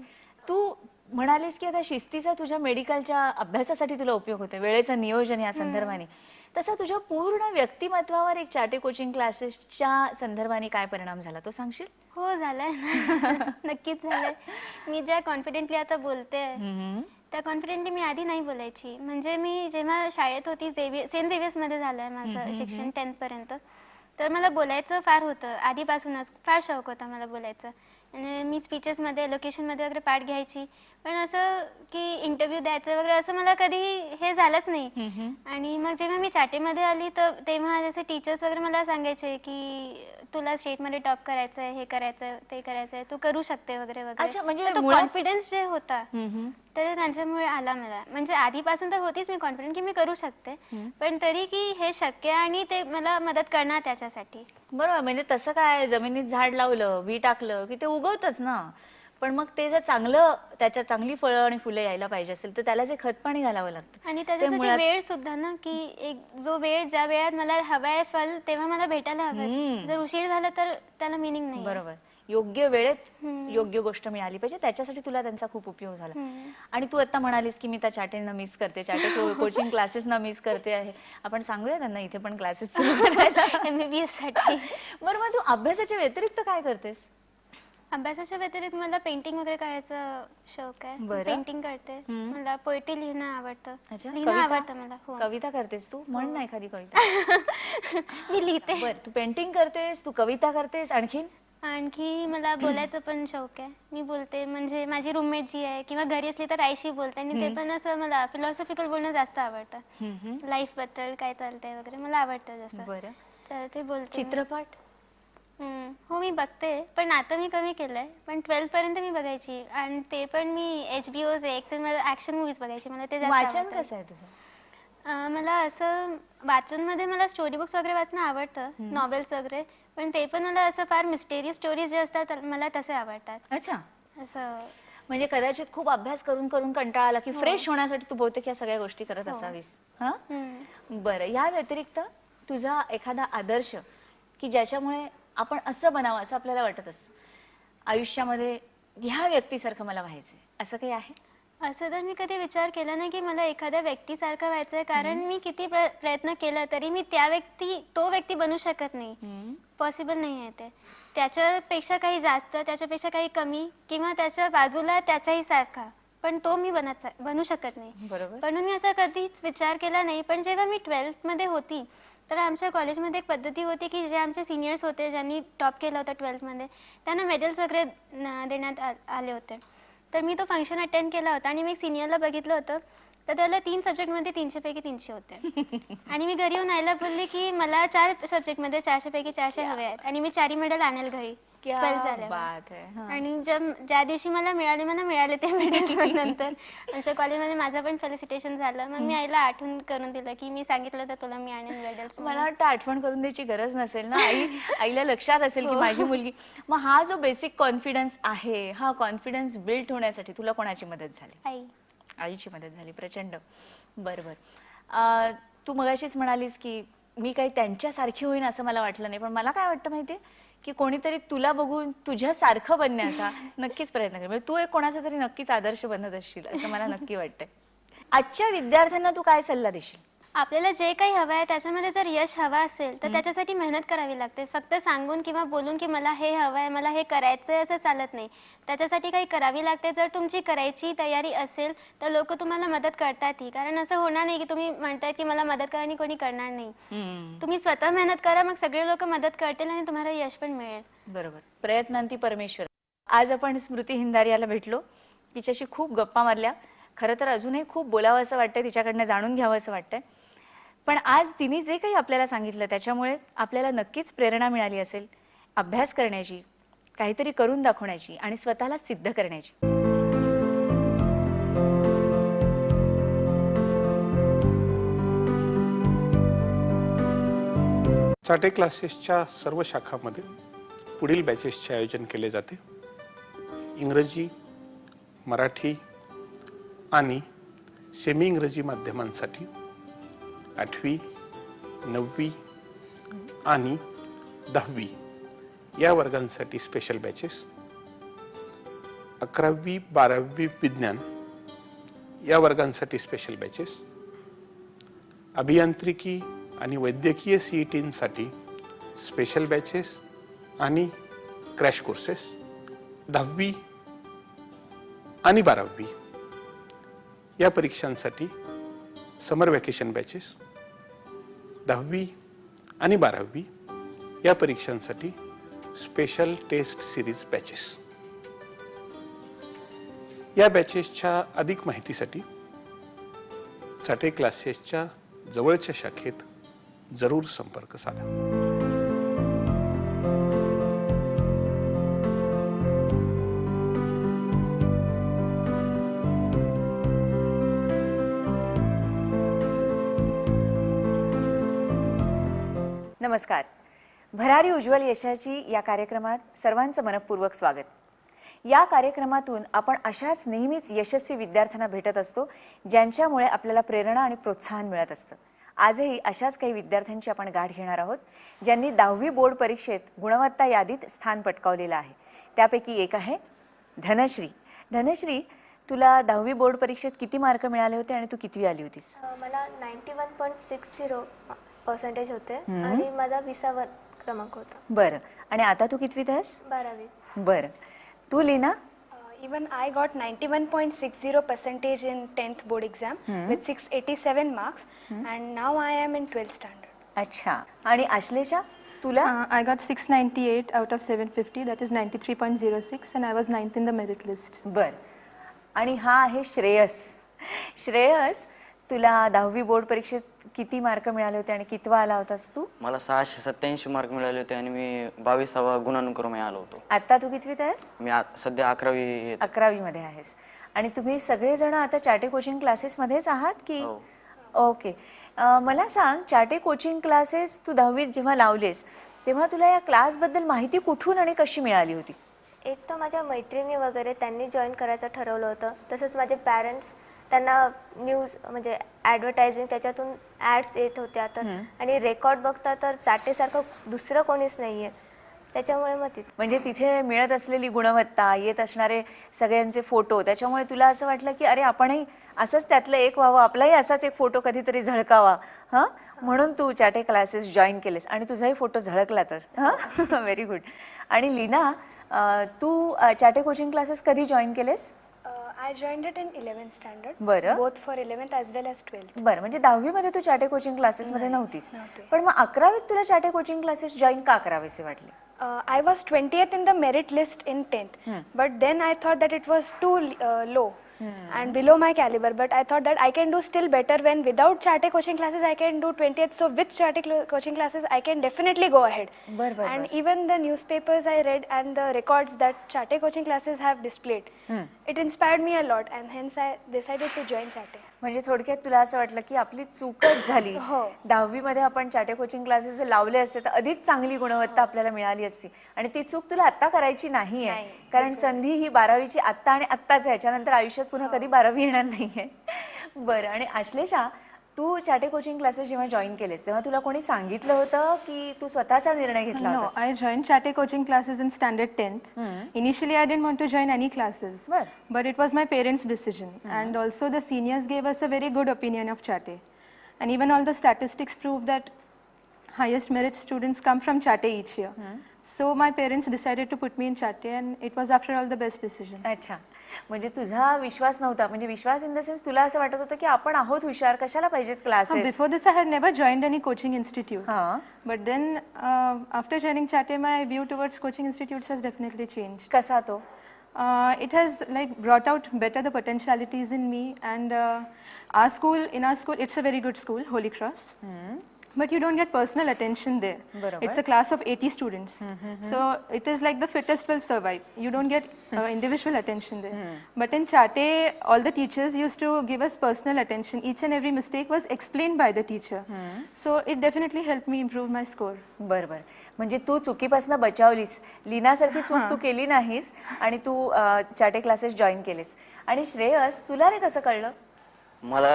तू म्हणालीस की आता शिस्तीचा तुझ्या मेडिकलच्या अभ्यासासाठी तुला उपयोग होतो, वेळेचं नियोजन या संदर्भाने, तसा तुझ्या पूर्ण व्यक्तिमत्वावर एक चाटे कोचिंग क्लासेसच्या संदर्भाने काय परिणाम झाला तो सांगशील? हो, झालाय ना. नक्कीच झालंय. मी ज्या कॉन्फिडेंटली आता बोलते त्या कॉन्फिडेंटली मी आधी नाही बोलायची. म्हणजे मी जेव्हा शाळेत होती, सेंट झेवियर्स मध्ये झालंय माझं शिक्षण 10th पर्यंत, तर मला बोलायचं फार होतं आधीपासूनच, फार शौक होता मला बोलायचं. आणि मी स्पीचेसमध्ये, एलोकेशनमध्ये वगैरे पार्ट घ्यायची, पण असं की इंटरव्ह्यू द्यायचं वगैरे असं मला कधी हे झालंच नाही. आणि मग जेव्हा मी चाटेमध्ये आली तर तेव्हा जसे टीचर्स वगैरे मला सांगायचे की तुला स्टेटमध्ये टॉप करायचं आहे, हे करायचं आहे, ते करायचं आहे, तू करू शकते वगैरे वगैरे. म्हणजे तो कॉन्फिडन्स जे होता तर त्यांच्यामुळे आला मला. म्हणजे आधीपासून तर होतीच मी कॉन्फिडंट की मी करू शकते, पण तरी की हे शक्य आणि ते मला मदत करणार त्याच्यासाठी. बरोबर. म्हणजे तसं काय, जमिनीत झाड लावलं, बी टाकलं की ते उगवतच ना, पण मग ते जर चांगलं, त्याच्या चांगली फळं आणि फुले यायला पाहिजे असेल तर त्याला जे खत पाणी घालावं लागतं. आणि त्याच्यासाठी वेळ सुद्धा ना, की एक जो वेळ ज्या वेळात मला हवाय फल तेव्हा मला भेटायला हवं. जर उशीर झाला तर त्याला मिनिंग नाही. बरोबर. योग्य वेळेत योग्य गोष्ट मिळाली पाहिजे, त्याच्यासाठी तुला त्यांचा खूप उपयोग झाला. आणि तू आता म्हणालीस की मी त्या चाटेंना मिस करते, चाटे कोचिंग क्लासेसना मिस करते आहे. आपण सांगूया त्यांना इथे पण क्लासेस सुरू करायला. MBBS साठी. बरं, मग तू अभ्यासाच्या व्यतिरिक्त काय करतेस? अभ्यासाच्या व्यतिरिक्त मला पेंटिंग वगैरे करायचं शौक आहे. पेंटिंग करते, मला पोएट्री लिहिणं आवडतं. लिहिणं आवडतं मला. कविता करतेस तू? म्हण ना एखादी कविता. मी लिहिते. बरं, तू पेंटिंग करतेस, तू कविता करतेस, आणखी मला बोलायचं पण शौक आहे. मी बोलते, म्हणजे माझी रूममेट जी आहे किंवा घरी असली तर आईशी बोलते, आणि ते पण असं मला फिलॉसॉफिकल बोलणं जास्त आवडतं. लाईफ बद्दल काय चालतंय वगैरे मला आवडतं जसं. बरं. तर ते बोलते. चित्रपट? हो मी बघते, पण आता मी कमी केलंय. पण 12th पर्यंत मी बघायची आणि ते पण मी HBO X मध्ये ॲक्शन मूव्हीज बघायची. मला ते जास्त वाचन आवडतं. कसं आहे तुझं? मला असं वाचनमध्ये मला स्टोरी बुक्स वगैरे वाचणं आवडतं, नॉवेल्स वगैरे. पण ते पण मला असं फार मिस्टेरियस स्टोरीज जे असतात मला तसे आवडतात. अच्छा, असं म्हणजे कदाचित खूप अभ्यास करून करून कंटाळा आला की फ्रेश होण्यासाठी तू बहुतेक या सगळ्या गोष्टी करत असावीस. हा, बरं. या व्यतिरिक्त तुझा एखादा आदर्श की ज्याच्यामुळे आपण असं बनावं असं आपल्याला वाटत असतं आयुष्यामध्ये, ह्या व्यक्तीसारखं मला व्हायचंय, असं काही आहे? असं तर मी कधी विचार केला नाही की मला एखाद्या व्यक्तीसारखं व्हायचं आहे, कारण मी किती प्रयत्न केला तरी मी तो व्यक्ती बनू शकत नाही. पॉसिबल नाही आहे ते. त्याच्यापेक्षा काही जास्त, त्याच्यापेक्षा काही कमी किंवा त्याच्या बाजूला त्याच्याही सारखा, पण तो मी बनू शकत नाही. बरोबर. म्हणून मी असा कधीच विचार केला नाही. पण जेव्हा मी 12th मध्ये होती तर आमच्या कॉलेजमध्ये एक पद्धती होती की जे आमचे सिनियर्स होते, ज्यांनी टॉप केला होता 12th मध्ये, त्यांना मेडल्स वगैरे देण्यात आले होते. तर मी तो फंक्शन अटेंड केला होता आणि मी एक सिनियरला बघितलं होतं, तर त्याला 3 सब्जेक्टमध्ये 300 पैकी 300 होते. आणि मी घरी येऊन आईला बोलले की मला 4 सब्जेक्टमध्ये 400 पैकी 400 हवे आहेत आणि मी 4 मेडल आणेल घरी. क्या 12th झाल्यावर. बात है. हां. आणि ज्या दिवशी मला मिळाले ते मेडल्स. नंतर आमच्या कॉलेजमध्ये माझं पण फेलिसिटेशन झालं. मग मी आईला आठवण करून दिलं की मी सांगितलं तर तुला मी आणेन मेडल्स. मला वाटतं आठवण करून द्यायची गरज नसेल ना. आईला लक्षात असेल की माझी मुलगी. मग हा जो बेसिक कॉन्फिडन्स आहे, हा कॉन्फिडन्स बिल्ड होण्यासाठी तुला कोणाची मदत झाली? आई. आईची मदत झाली. प्रचंड. बरोबर. तू मगाशीच म्हणालीस की मी काही त्यांच्यासारखी होईन असं मला वाटलं नाही, पण मला काय वाटतं माहितीये की कोणीतरी तुला बघून तुझ्यासारखं बनण्याचा नक्कीच प्रयत्न करेल. म्हणजे तू एक कोणाचा तरी नक्कीच आदर्श बनत असशील असं मला नक्की वाटतंय. आजच्या विद्यार्थ्यांना तू काय सल्ला देशील? आपल्याला जे काही हवं आहे त्याच्यामध्ये जर यश हवं असेल तर त्याच्यासाठी मेहनत करावी लागते. फक्त सांगून किंवा बोलून की मला हे हवं आहे, मला हे करायचं आहे असं चालत नाही. त्याच्यासाठी काही करावी लागते. जर तुमची करायची तयारी असेल तर लोक तुम्हाला मदत करतातही. कारण असं होणार नाही की तुम्ही म्हणताय की मला मदत करा आणि कोणी करणार नाही. तुम्ही स्वतः मेहनत करा, मग सगळे लोक मदत करतील आणि तुम्हाला यश पण मिळेल. बरोबर. प्रयत्नांती परमेश्वर. आज आपण स्मृती हिंदारियाला भेटलो, तिच्याशी खूप गप्पा मारल्या. खरं तर अजूनही खूप बोलावं असं वाटतंय, तिच्याकडनं जाणून घ्यावं असं वाटतंय. पण आज तिने जे काही आपल्याला सांगितलं त्याच्यामुळे आपल्याला नक्कीच प्रेरणा मिळाली असेल अभ्यास करण्याची, काहीतरी करून दाखवण्याची आणि स्वतःला सिद्ध करण्याची. चाटे क्लासेसच्या सर्व शाखांमध्ये पुढील बॅचेसचे आयोजन केले जाते. इंग्रजी, मराठी आणि सेमी इंग्रजी माध्यमांसाठी 8वी, 9वी आणि 10वी या वर्गांसाठी स्पेशल बॅचेस, 11वी, 12वी विज्ञान या वर्गांसाठी स्पेशल बॅचेस, अभियांत्रिकी आणि वैद्यकीय CETसाठी स्पेशल बॅचेस आणि क्रॅश कोर्सेस, 10वी आणि 12वी या परीक्षांसाठी समर वॅकेशन बॅचेस, 10वी आणि 12वी या परीक्षांसाठी स्पेशल टेस्ट सिरीज बॅचेस. या बॅचेसच्या अधिक माहितीसाठी चाटे क्लासेसच्या जवळच्या शाखेत जरूर संपर्क साधा. नमस्कार. भरारी उज्ज्वल यशाची या कार्यक्रमात सर्वांचं मनपूर्वक स्वागत. या कार्यक्रमातून आपण अशाच नेहमीच यशस्वी विद्यार्थ्यांना भेटत असतो ज्यांच्यामुळे आपल्याला प्रेरणा आणि प्रोत्साहन मिळत असतं. आजही अशाच काही विद्यार्थ्यांची आपण गाठ घेणार आहोत ज्यांनी 10वी बोर्ड परीक्षेत गुणवत्ता यादीत स्थान पटकावलेलं आहे. त्यापैकी एक आहे धनश्री. धनश्री, तुला 10वी बोर्ड परीक्षेत किती मार्क मिळाले होते आणि तू कितवी आली होतीस? मला 91.60% होते आणि माझा 20वा क्रमांक होता. बरं. आणि आता तू कितवीत आहेस? 12वी. बरं. तू Leena? Even I got 91.60% in 10th board exam with 687 marks and now I am in 12th standard. अच्छा. आणि आश्लेषा, तुला? I got 698 out of 750, that is 93.06, and I was 9th in the merit list. बर. आणि हा आहे श्रेयस. श्रेयस, तुला 10वी बोर्ड परीक्षेत किती मार्क मिळाले होते आणि कितवा आला होतास तू? मला 687 मार्क मिळाले होते आणि मी 22वा गुणानुक्रमे आलो होतो. आता तू कितवीत आहेस? मी सध्या 11वी 11वी मध्ये आहेस. आणि तुम्ही सगळेजण आता चाटे कोचिंग क्लासेस मध्येच आहात की? हो. ओके. मला सांग, चाटे कोचिंग क्लासेस तू 10वीत जेव्हा लावलेस तेव्हा तुला या क्लासबद्दल माहिती कुठून आणि कशी मिळाली होती? एक तर माझ्या मैत्रिणी वगैरे त्यांनी जॉईन करायचं ठरवलं होतं. तसंच माझे पॅरेंट्स, त्यांना न्यूज म्हणजे ॲडव्हर्टायझिंग त्याच्यातून ॲड्स येत होत्या तर, आणि रेकॉर्ड बघता तर चाटेसारखं दुसरं कोणीच नाही आहे. त्याच्यामुळे मग तिथे म्हणजे तिथे मिळत असलेली गुणवत्ता, येत असणारे सगळ्यांचे फोटो, त्याच्यामुळे तुला असं वाटलं की अरे आपणही असंच त्यातलं एक व्हावं, आपलाही असाच एक फोटो कधीतरी झळकावा. हां, म्हणून तू चाटे क्लासेस जॉईन केलेस आणि तुझाही फोटो झळकला तर. हां, व्हेरी गुड. आणि लीना, तू चाटे कोचिंग क्लासेस कधी जॉईन केलेस? I joined it in 11th standard. बरं. Both for 11th as well as 12th. बरं, म्हणजे 10वी मध्ये तू चाटे कोचिंग क्लासेस मध्ये नव्हतीस, नव्हते. पण मग 11वीत तुला चाटे कोचिंग क्लासेस जॉईन का करावेसे वाटले? I was 20th in the merit list in 10th, but then I thought that it was too low and below my caliber. But I thought that I can do still better when without Chate coaching classes I can do 20th. So with Chate coaching classes I can definitely go ahead. And even the newspapers I read and the records that Chate coaching classes have displayed, it inspired me a lot, and hence I decided to join Chate. म्हणजे थोडक्यात तुला असं वाटलं की आपली चूकच झाली, हो. 10वी मध्ये आपण चाटे कोचिंग क्लासेस लावले असते तर अधिक चांगली गुणवत्ता आपल्याला मिळाली असती, आणि ती चूक तुला आता करायची नाहीये, कारण संधी ही 12वीची आत्ता आणि आत्ताच आहे, याच्यानंतर आयुष्यात पुन्हा कधी 12वी येणार नाहीये. बरं, आणि आश्लेषा, तू चाटे कोचिंग क्लासेस जेव्हा जॉईन केलेस तेव्हा तुला कोणी सांगितलं होतं की तू स्वतःचा निर्णय घेतला No, होतास? I joined Chate coaching classes in standard 10th. Initially, I didn't want to join any classes, Well. but it was my parents' decision. And also, the seniors gave us a very good opinion of Chate. And even all the statistics prove that highest merit students come from Chate each year. So my parents decided to put me in Chate, and it was after all the best decision. अच्छा, म्हणजे तुझा विश्वास नव्हता, म्हणजे विश्वास in the sense तुला असं वाटत होतं की आपण आहोत हुशार, कशाला पाहिजेत classes? Before this, I had never joined any coaching institute. हां, But then, after joining Chate, my view towards coaching institutes has definitely changed. कसा तो? It has like brought out better the potentialities in me, and in our school, it's a very good school, Holy Cross. But you don't get personal attention there. Barabar. It's a class of 80 students. So it is like the fittest will survive. You don't get individual attention there. But in Chate, all the teachers used to give us personal attention. Each and every mistake was explained by the teacher. So it definitely helped me improve my score. बरं बरं, म्हणजे तू चुकीपासून बचावलीस, लीनासारखी चूक तू केली नाहीस आणि तू Chate classes join केलेस. आणि श्रेयस, तुला रे कसं कळलं? मला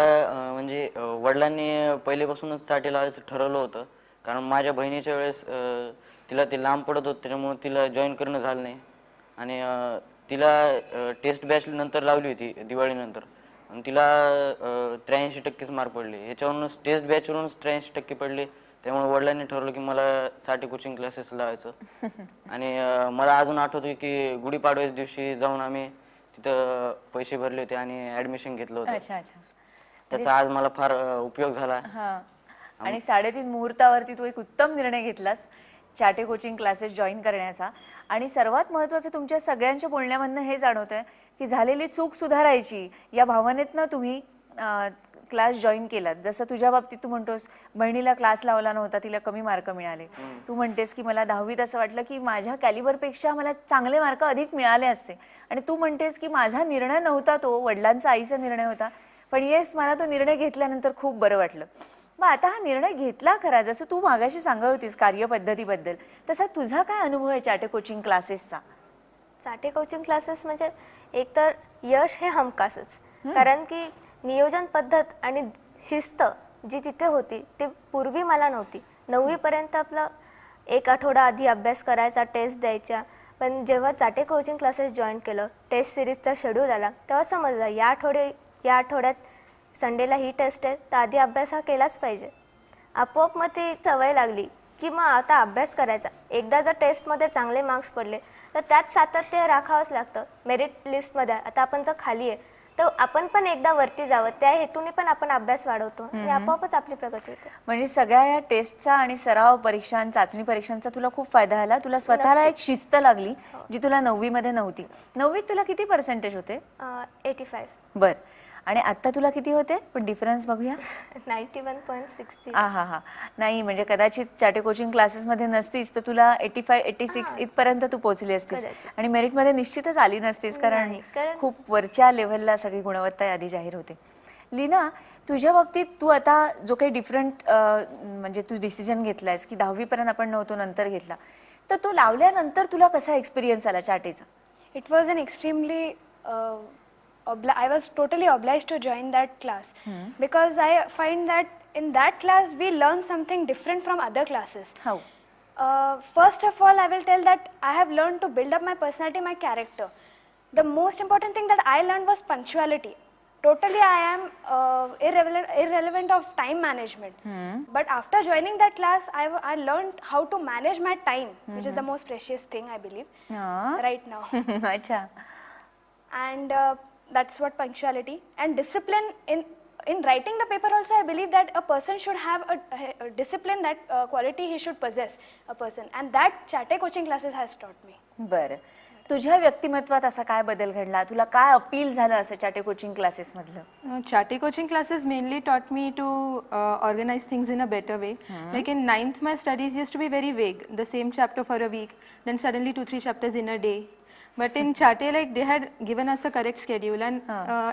म्हणजे वडिलांनी पहिलेपासूनच चाटे लावायचं ठरवलं होतं, कारण माझ्या बहिणीच्या वेळेस तिला ते लांब पडत होतं, त्यामुळे तिला जॉईन करणं झालं नाही. आणि तिला टेस्ट बॅच नंतर लावली होती दिवाळीनंतर, आणि तिला 83% मार्क पडले. ह्याच्यावरूनच टेस्ट बॅचवरूनच 83% पडले. त्यामुळे वडिलांनी ठरवलं की मला चाटे कोचिंग क्लासेस लावायचं. आणि मला अजून आठवतं की गुढीपाडव्याच्या दिवशी जाऊन आम्ही तिथं पैसे भरले होते आणि ऍडमिशन घेतलं होतं. अच्छा अच्छा. त्याचा आज मला फार उपयोग झाला. हां, आणि 3:30 मुहूर्तावरती तू एक उत्तम निर्णय घेतलास चाटे कोचिंग क्लासेस जॉईन करण्याचा. आणि सर्वात महत्त्वाचं तुमच्या सगळ्यांच्या बोलण्यामधनं हे जाणवतंय की झालेली चूक सुधारायची या भावनेतनं तुम्ही क्लास जॉईन केलात. जसं तुझ्या बाबतीत तू म्हणतोस बहिणीला क्लास लावला नव्हता, तिला कमी मार्क मिळाले. तू म्हणतेस की मला 10वीत असं वाटलं की माझ्या कॅलिबरपेक्षा मला चांगले मार्क अधिक मिळाले असते. आणि तू म्हणतेस की माझा निर्णय नव्हता तो, वडिलांचा आईचा निर्णय होता, पण येस मला तो निर्णय घेतल्यानंतर खूप बरं वाटलं. मग आता हा निर्णय घेतला खरा, जसं तू मागाशी सांगत होतीस कार्यपद्धतीबद्दल, तसा तुझा काय अनुभव आहे चाटे कोचिंग क्लासेसचा? चाटे कोचिंग क्लासेस म्हणजे एकतर यश हे हमखासच, कारण की नियोजन पद्धत आणि शिस्त जी तिथे होती ती पूर्वी मला नव्हती. 9वीपर्यंत आपलं 1 आठवडा आधी अभ्यास करायचा, टेस्ट द्यायच्या. पण जेव्हा चाटे कोचिंग क्लासेस जॉईन केलं, टेस्ट सिरीजचा शेड्यूल आला, तेव्हा समजलं या आठवड्यात संडेला ही टेस्ट आहे, तर आधी अभ्यास हा केलाच पाहिजे. आपोआप मग ती सवय लागली की मग आता अभ्यास करायचा. एकदा जर टेस्टमध्ये चांगले मार्क्स पडले तर त्यात सातत्य राखावंच लागतं. मेरिट लिस्टमध्ये आता आपण जर खाली आहे तर आपण पण एकदा वरती जावं, त्या हेतूने पण आपण अभ्यास वाढवतो आणि आपोआपच आपली प्रगती होते. म्हणजे सगळ्या या टेस्टचा आणि सराव परीक्षा, चाचणी परीक्षांचा तुला खूप फायदा झाला. तुला स्वतःला एक शिस्त लागली जी तुला 9वी मध्ये नव्हती. 9वीत तुला किती पर्सेंटेज होते? 85. बर. आणि आता तुला किती होते पण डिफरन्स बघूया. 91.60. हा नाही म्हणजे कदाचित चाटे कोचिंग क्लासेसमध्ये नसतीस तर तुला 85-86 इथपर्यंत तू पोहोचली असतीस आणि मेरिटमध्ये निश्चितच आली नसतीस, कारण खूप वरच्या लेव्हलला सगळी गुणवत्ता यादी जाहीर होते. लीना, तुझ्या बाबतीत तू आता जो काही डिफरंट म्हणजे तू डिसिजन घेतलायस की 10वी पर्यंत आपण नव्हतो नंतर घेतला, तर तो लावल्यानंतर तुला कसा एक्सपिरियन्स आला चाटेचा? It was an extremely I was totally obliged to join that class because I find that in that class we learn something different from other classes. How? First of all, I will tell that I have learned to build up my personality, my character. The most important thing that I learned was punctuality. Totally, I am irrelevant of time management. But after joining that class, I learned how to manage my time, which is the most precious thing I believe right now. अच्छा. And that's what punctuality and discipline in writing the paper also. I believe that a person should have a discipline, that quality he should possess, a person, and that Chate coaching classes has taught me. बरं, तुझ्या व्यक्तिमत्वात असा काय बदल घडला, तुला काय appeal झालं असं चाटे कोचिंग क्लासेस मधलं? Chate coaching classes mainly taught me to organize things in a better way. Like in 9th, my studies used to be very vague, the same chapter for a week, then suddenly 2-3 chapters in a day. But in Chate, like they had given us a correct schedule, and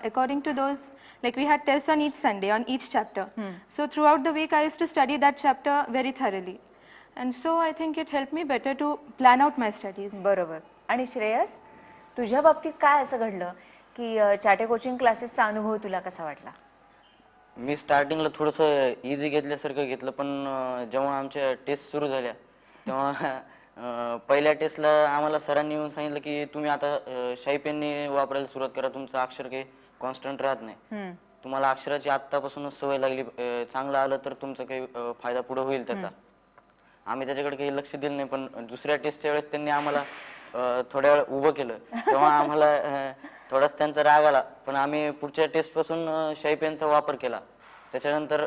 according to those, like we had tests on each Sunday on each chapter. So throughout the week, I used to study that chapter very thoroughly, and so I think it helped me better to plan out my studies. बरोबर. आणि श्रेयस, तुझ्या बाबतीत काय असं घडलं की Chate coaching क्लासेसचा अनुभव तुला कसा वाटला? मी स्टार्टिंगला थोडंसं इझी घेतल्यासारखं घेतलं, पण जेव्हा आमच्या टेस्ट सुरू झाल्या तेव्हा पहिल्या टेस्टला आम्हाला सरांनी येऊन सांगितलं की तुम्ही आता शाई पेनने वापरायला सुरुवात करा, तुमचं अक्षर काही कॉन्स्टंट राहत नाही, तुम्हाला अक्षराची आत्तापासूनच सवय लागली, चांगलं आलं तर तुमचा काही फायदा पुढे होईल त्याचा. आम्ही त्याच्याकडे काही लक्ष दिलं नाही, पण दुसऱ्या टेस्टच्या वेळेस त्यांनी आम्हाला थोड्या वेळ उभं केलं, तेव्हा आम्हाला थोडाच त्यांचा राग आला, पण आम्ही पुढच्या टेस्ट पासून शाई पेनचा वापर केला. त्याच्यानंतर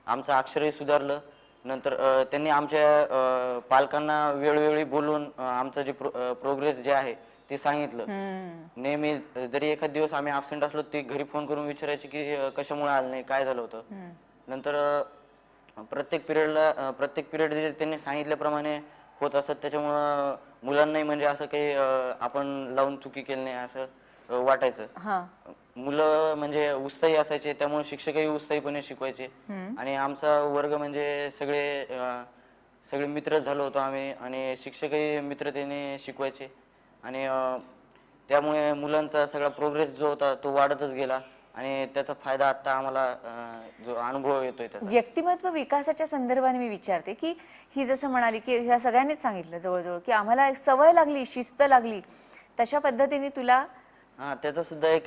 आमचं अक्षरही सुधारलं. नंतर त्यांनी आमच्या पालकांना वेळोवेळी बोलून आमचं जे प्रोग्रेस जे आहे ते सांगितलं. नेहमी जरी एखाद दिवस आम्ही ॲबसेंट असलो ते घरी फोन करून विचारायचे की कशामुळे आलं नाही, काय झालं होतं. नंतर प्रत्येक पिरियड जे त्यांनी सांगितल्याप्रमाणे होत असत, त्याच्यामुळं मुलांनाही म्हणजे असं काही आपण लावून चुकी केली नाही असं वाटायचं. मुलं म्हणजे उत्साही असायचे, त्यामुळे शिक्षकही उत्साहीपणे शिकवायचे आणि आमचा वर्ग म्हणजे सगळे मित्रच झालो होतो आम्ही, आणि शिक्षकही मित्रतेने शिकवायचे आणि त्यामुळे मुलांचा सगळा प्रोग्रेस जो होता तो वाढतच गेला आणि त्याचा फायदा आता आम्हाला जो अनुभव येतोय त्याचा. व्यक्तिमत्व विकासाच्या संदर्भाने मी विचारते की ही जसं म्हणाली की ह्या सगळ्यांनीच सांगितलं जवळजवळ की आम्हाला एक सवय लागली, शिस्त लागली, तशा पद्धतीने तुला? हा, त्याचा सुद्धा एक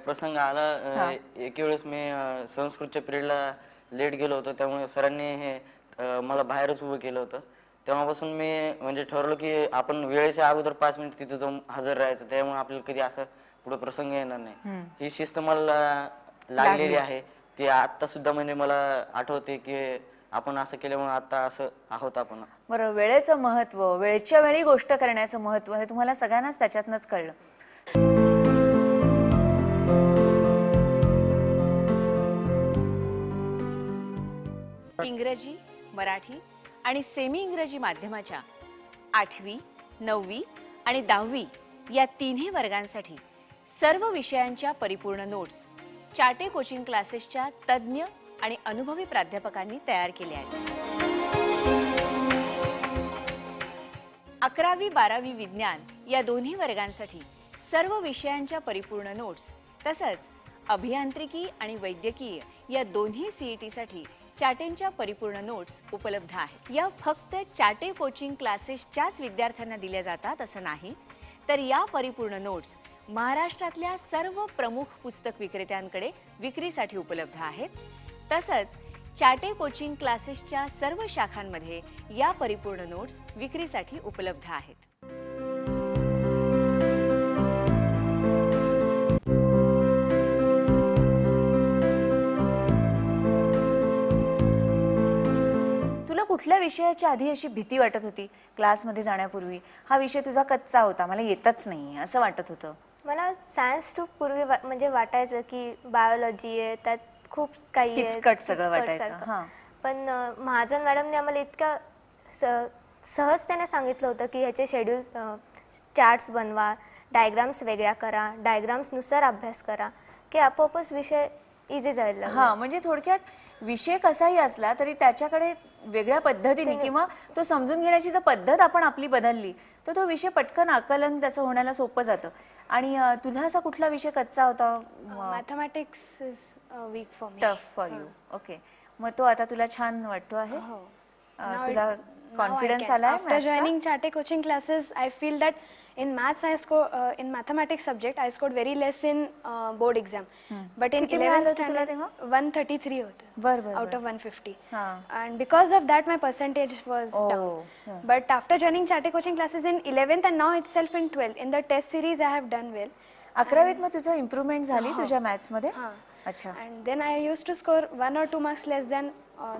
प्रसंग आला. एक वेळेस मी संस्कृतच्या पिरियडला लेट गेलो होतो, त्यामुळे सरांनी हे मला बाहेरच उभं केलं होतं. तेव्हापासून मी म्हणजे ठरवलं की आपण वेळेच्या अगोदर 5 मिनिट तिथे जाऊन हजर राहायचं, त्यामुळे आपल्याला कधी असं पुढे प्रसंग येणार नाही. ही शिस्त मला लागलेली आहे, ती आता सुद्धा म्हणजे मला आठवते की आपण असं केल्यामुळे आता असं आहोत आपण. बरं, वेळेचं महत्व, वेळच्या वेळी गोष्ट करण्याचं महत्व हे तुम्हाला सगळ्यांनाच त्याच्यातनंच कळलं. इंग्रजी, मराठी आणि सेमी इंग्रजी माध्यमाच्या 8वी, 9वी आणि 10वी या तिन्ही वर्गांसाठी सर्व विषयांच्या परिपूर्ण नोट्स चाटे कोचिंग क्लासेसच्या तज्ज्ञ आणि अनुभवी प्राध्यापकांनी तयार केल्या आहेत. 11वी, 12वी विज्ञान या दोन्ही वर्गांसाठी सर्व विषयांच्या परिपूर्ण नोट्स तसंच अभियांत्रिकी आणि वैद्यकीय या दोन्ही सीईटीसाठी चाटेंच्या परिपूर्ण नोट्स उपलब्ध आहेत. या फक्त चाटे कोचिंग क्लासेसच्याच विद्यार्थ्यांना दिल्या जातात असं नाही, तर या परिपूर्ण नोट्स महाराष्ट्रातल्या सर्व प्रमुख पुस्तक विक्रेत्यांकडे विक्रीसाठी उपलब्ध आहेत. तसंच चाटे कोचिंग क्लासेसच्या सर्व शाखांमध्ये या परिपूर्ण नोट्स विक्रीसाठी उपलब्ध आहेत. तुला कुठल्या विषयाची आधी अशी भीती वाटत होती क्लासमध्ये जाण्यापूर्वी? हा विषय तुझा कच्चा होता, मला येतच नाही असं वाटत होतं? मला सायन्स टू पूर्वी म्हणजे वाटायचं की बायोलॉजी आहे, त्यात खूप काही आहे, किचकट सगळं किचकट वाटायचं, सारखं. हां. पण महाजन मॅडमने आम्हाला इतक्या सहजतेने सांगितलं होतं की ह्याचे शेड्यूल्स चार्ट्स बनवा, डायग्राम्स वेगळ्या करा, डायग्राम्सनुसार अभ्यास करा, की आपोआपच विषय इझी जायला लागला. हा म्हणजे थोडक्यात विषय कसाही असला तरी त्याच्याकडे वेगळ्या पद्धतीने किंवा तो समजून घेण्याची जर पद्धत आपण आपली बदलली तर तो विषय पटकन आकलन त्याचं होण्याला सोपं जातं. आणि तुझा असा कुठला विषय कच्चा होता, Mathematics is weak for me. Tough for you? Okay, मग तो आता तुला छान वाटतो आहे? तुला कॉन्फिडन्स आलाय After mathsचा? joining Chate coaching classes, I feel that in maths in mathematics subject I scored very less in board exam. But in किती मिळालं 11th होतं तुला standard तेव्हा? 133 होते. बरं Out of 150. हां. And because of that my percentage was down. But after joining Chate coaching classes in 11th and now itself in 12th, in the test series I have done well. 11वीत मग तुझं improvement झाली तुझ्या maths मध्ये? अच्छा, And then I used to score 1 or 2 marks less than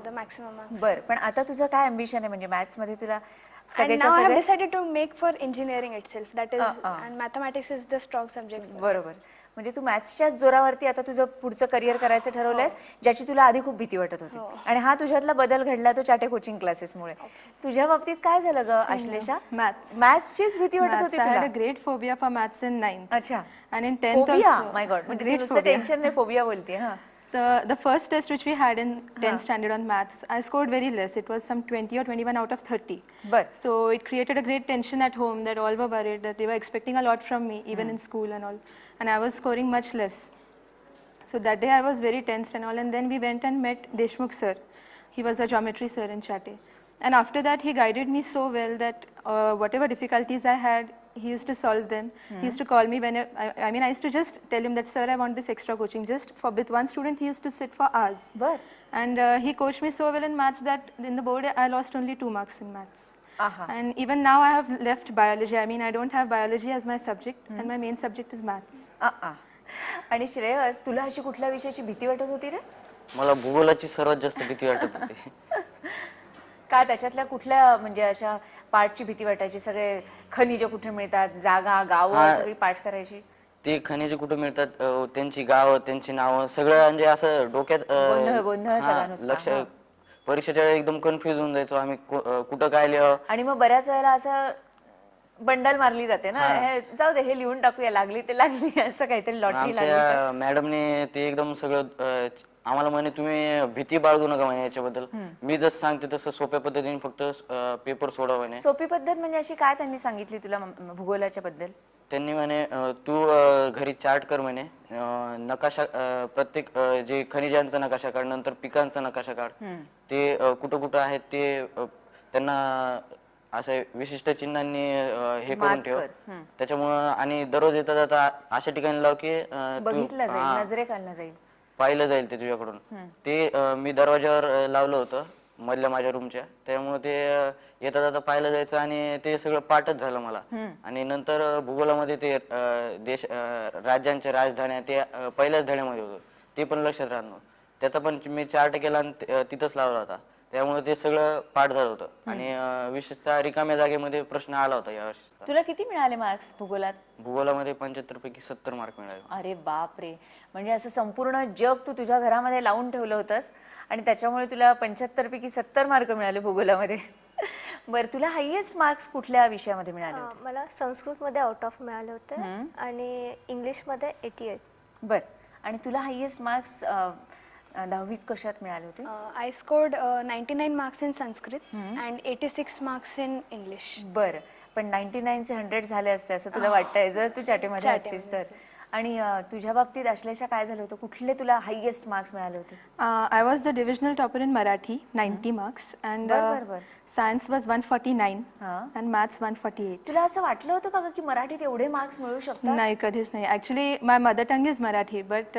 the maximum marks. बर. पण आता तुझं काय अम्बिशन आहे, म्हणजे मॅथ्स मध्ये तुला And सगळ्याच्या now I have सगळे? decided to make for engineering itself. That is, and mathematics is the strong subject. बरोबर, म्हणजे तू मॅथ्सच्याच जोरावरती आता तुझं पुढचं करिअर करायचं ठरवलंयस, ज्याची तुला आधी खूप भीती वाटत होती. आणि हा तुझ्यातला बदल घडला तो चाटे कोचिंग क्लासेसमुळे. तुझ्या बाबतीत काय झालं ग आश्लेषा? Maths. मॅथ्सचीच भीती वाटत होती I had तुला? a great phobia for maths in 9th. अच्छा, And in 10th phobia, also. My God, म्हणजे तू Great नुसतं phobia. टेन्शन नाही, फोबिया बोलते. हा, The first test which we had in 10th standard on maths, I scored very less. It was some 20 or 21 out of 30. बर. So it created a great tension at home that all were worried that they were expecting a lot from me, even in school and all. And I was scoring much less. So that day I was very tensed and all. And then we went and met Deshmukh sir. He was a geometry sir in Chate. And after that he guided me so well that whatever difficulties I had, he used to solve them. He used to call me when I mean I used to just tell him that sir I want this extra coaching. Just for with one student he used to sit for hours. बर. And he coached me so well in maths that in the board I lost only 2 marks in maths. आहा. And even now I have left biology. I mean I don't have biology as my subject and my main subject is maths. आणि श्रेयस, तुला अशी कुठल्या विषयाची भीती वाटत होती रे? मला भूगोलाची सर्वात जास्त भीती वाटत होती. का त्याच्यातल्या कुठल्या म्हणजे अशा पार्टची भीती वाटायची? सगळे खनिज कुठे मिळतात, जागा, गावं सगळी पाठ करायची? ते खनिजे कुठे मिळतात, त्यांची गावं, त्यांची नावं, सगळं म्हणजे असं डोक्यात गोंधळ सगळा नुसता, लक्ष. परीक्षेच्या वेळी एकदम कन्फ्युज होऊन जायचो आम्ही, कुठं काय लिहावं. आणि मग बऱ्याच वेळेला असं बंडल मारली जाते ना, हे जाऊ दे, हे लिहून टाकूया, लागली ते लागली, असं काहीतरी लॉटरी लागली. आमच्या मॅडमने ते एकदम सगळं आम्हाला म्हणे तुम्ही भीती बाळगू नका म्हणे याच्याबद्दल. मी जसं सांगते तसं सोप्या पद्धतीने फक्त पेपर सोडवा म्हणे. सोपी पद्धत म्हणजे अशी काय त्यांनी सांगितली तुला भूगोलाच्या बद्दल? त्यांनी म्हणे तू घरी चार्ट कर म्हणे, नकाशा, प्रत्येक जे खनिजांचा नकाशा काढ, नंतर पिकांचा नकाशा काढ, ते कुठं कुठं आहेत ते त्यांना असं विशिष्ट चिन्हांनी हे करून ठेव. त्याच्यामुळं आणि दररोज येता जाता अशा ठिकाणी लाव की बघितलं जाईल, नजरे खालनं जाईल, पाहिलं जाईल ते तुझ्याकडून. ते मी दरवाजावर लावलं होतं मधल्या माझ्या रूमच्या, त्यामुळे ते येता जाता पाहिलं जायचं आणि ते सगळं पाठच झालं मला. आणि नंतर भूगोलामध्ये ते राज्यांच्या राजधान्या ते पहिल्याच धड्यामध्ये होतं, ते पण लक्षात राहणं. त्याचा पण मी चार्ट केला आणि तिथंच लावला होता, त्यामुळे ते सगळं पाठ झालं होतं. आणि विशेषतः रिकाम्या जागेमध्ये प्रश्न आला होता यावर्षी. तुला किती मिळाले मार्क्स भूगोलात? भूगोलामध्ये 75 पैकी 70 मार्क मिळाले. अरे बाप रे, म्हणजे असं संपूर्ण जग तू तुझ्या घरामध्ये लावून ठेवलं होतंस आणि त्याच्यामुळे तुला 75 पैकी 70 मार्क मिळाले भूगोलामध्ये. बरं, तुला हायएस्ट मार्क्स कुठल्या विषयामध्ये मिळाले होते? मला संस्कृतमध्ये आउट ऑफ मिळाले होते आणि इंग्लिशमध्ये 88. बर, आणि तुला हायएस्ट मार्क्स 10वीत कशात मिळाले होते? I scored 99 marks in Sanskrit and 86 marks in English. बर, पण 99चे 100 झाले असते असं तुला वाटतंय जर तू चाटेमध्ये असतीस तर? आणि तुझ्या बाबतीत आश्लेषा काय झालं होतं? कुठले तुला हायएस्ट मार्क्स मिळाले होते? I was the divisional topper in Marathi, 90 marks, and science was 149 and maths 148. तुला असं वाटलं होतं का की मराठीत एवढे मार्क्स मिळू शकतात? नाही, कधीच नाही. Actually, my mother tongue is Marathi, but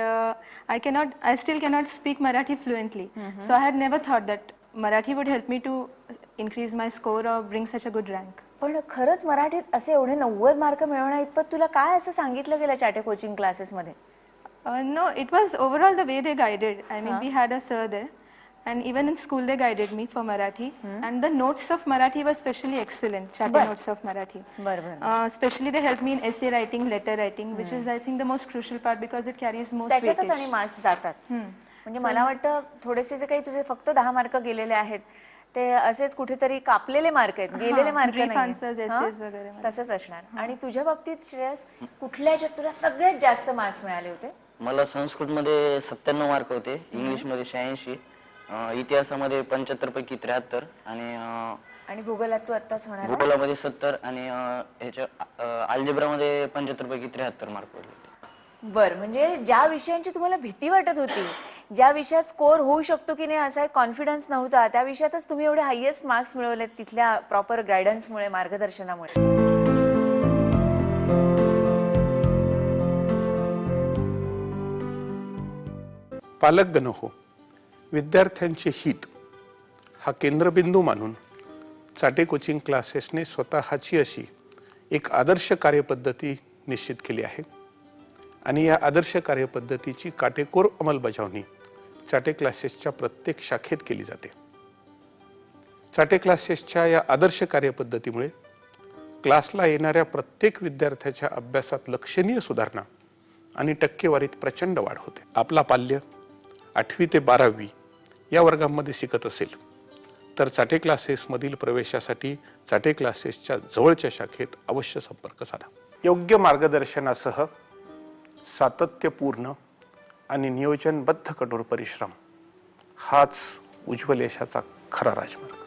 I still cannot speak Marathi fluently. So I had never thought that Marathi would help me to increase my score or bring such a good rank. पण खरंच मराठीत असे एवढे 90 mark मिळवण्या इतपत तुला काय असं सांगितलं गेलं चाटे कोचिंग क्लासेसमध्ये? No, it was overall the way they guided. I mean, we had a sir there, and even in school they guided me for Marathi. And the notes of Marathi were especially excellent, Chate notes of Marathi. बरोबर. Especially they helped me in essay writing, letter writing, which is I think the most crucial part because it carries most त्याच्यातच आणि weightage. Marks जातात. म्हणजे मला वाटतं थोडेसे जे काही तुझे फक्त 10 मार्क गेलेले आहेत ते असेच कुठेतरी कापलेले मार्क आहेत, गेलेले मार्क brief नाही answers, essays वगैरे मध्ये. तसंच असणार. आणि तुझ्या बाबतीत श्रेयस कुठल्या ह्याच्यात तुला सगळ्यात जास्त मार्क्स मिळाले होते? मला संस्कृतमध्ये 97 मार्क होते, इंग्लिशमध्ये 86, इतिहासामध्ये 75 पैकी 73 आणि आणि भूगोलात तू आत्ताच म्हणाला भूगोलामध्ये 70 आणि ह्याच्या अल्जेब्रामध्ये 75 पैकी 73 मार्क पडले. बर. म्हणजे ज्या विषयांची तुम्हाला भीती वाटत होती, ज्या विषयात स्कोर होऊ शकतो की नाही असा एक कॉन्फिडन्स नव्हता, त्या विषयातच तुम्ही एवढे हायेस्ट मार्क्स मिळवलेत तिथल्या प्रॉपर गायडन्समुळे, मार्गदर्शनामुळे. पालकगण हो, विद्यार्थ्यांचे हित हा केंद्रबिंदू मानून चाटे कोचिंग क्लासेसने स्वतःची अशी एक आदर्श कार्यपद्धती निश्चित केली आहे आणि या आदर्श कार्यपद्धतीची काटेकोर अंमलबजावणी चाटे क्लासेसच्या प्रत्येक शाखेत केली जाते. चाटे क्लासेसच्या या आदर्श कार्यपद्धतीमुळे क्लासला येणाऱ्या प्रत्येक विद्यार्थ्याच्या अभ्यासात लक्षणीय सुधारणा आणि टक्केवारीत प्रचंड वाढ होते. आपला पाल्य 8वी ते 12वी या वर्गांमध्ये शिकत असेल तर चाटे क्लासेसमधील प्रवेशासाठी चाटे क्लासेसच्या जवळच्या शाखेत अवश्य संपर्क साधा. योग्य मार्गदर्शनासह सातत्यपूर्ण आणि नियोजनबद्ध कठोर परिश्रम हाच उज्ज्वल यशाचा खरा राजमार्ग.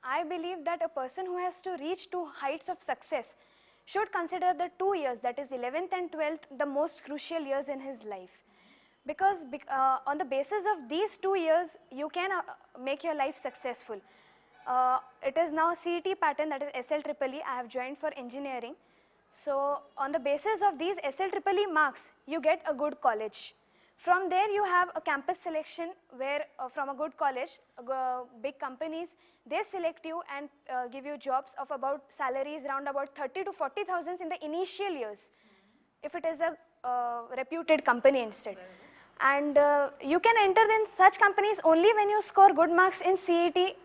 I believe that a person who has to reach to heights of success should consider the 2 years, that is 11th and 12th, the most crucial years in his life. Because on the basis of these 2 years, you can make your life successful. It is now CET pattern, that is SLEEE. I have joined for engineering. So on the basis of these SLEE marks, you get a good college. From there you have a campus selection where from a good college, big companies, they select you and give you jobs of about salaries around about 30 to 40,000 in the initial years, if it is a reputed company instead. And you can enter in such companies only when you score good marks in CET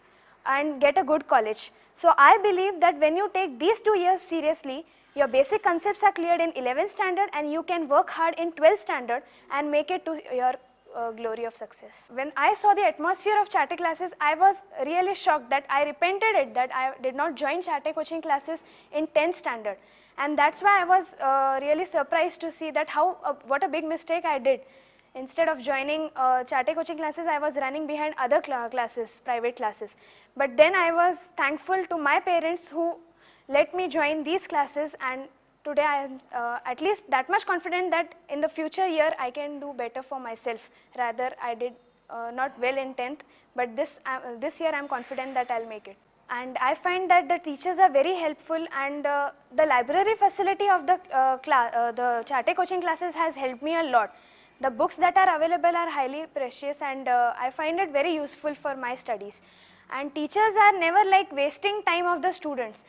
and get a good college. So I believe that when you take these 2 years seriously, your basic concepts are cleared in 11th standard and you can work hard in 12th standard and make it to your glory of success. When I saw the atmosphere of Chate classes, I was really shocked that I repented it that I did not join Chate coaching classes in 10th standard. And that's why I was really surprised to see that what a big mistake I did. Instead of joining Chate coaching classes, I was running behind other classes, private classes. But then I was thankful to my parents who let me join these classes, and today I am at least that much confident that in the future year I can do better for myself. Rather, I did not well in 10th, but this year I am confident that I'll make it. And I find that the teachers are very helpful, and the library facility of the Chate coaching classes has helped me a lot. The books that are available are highly precious, and I find it very useful for my studies. And teachers are never like wasting time of the students.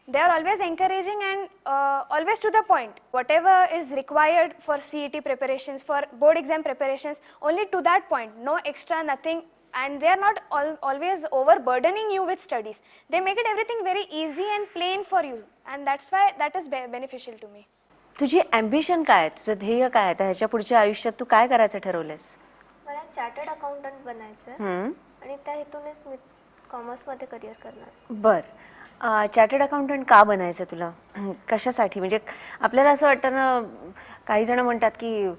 They are always encouraging and always to the point. Whatever is required for CET preparations, for board exam preparations, only to that point, no extra, nothing. And they are not always overburdening you with studies. They make it everything very easy and plain for you, and that's why that is beneficial to me. तुझी ambition काय आहे? तुझं ध्येय काय आहे? ह्याच्या पुढच्या आयुष्यात तू काय करायचं ठरवलंस? मला चार्टर्ड अकाउंटंट बनायचं आहे आणि त्या हेतूनच मी कॉमर्समध्ये करिअर करणार. बर. चार्टर्ड अकाउंटंट का बनायचं तुला? कशासाठी? म्हणजे आपल्याला असं वाटतं ना, काही जण म्हणतात की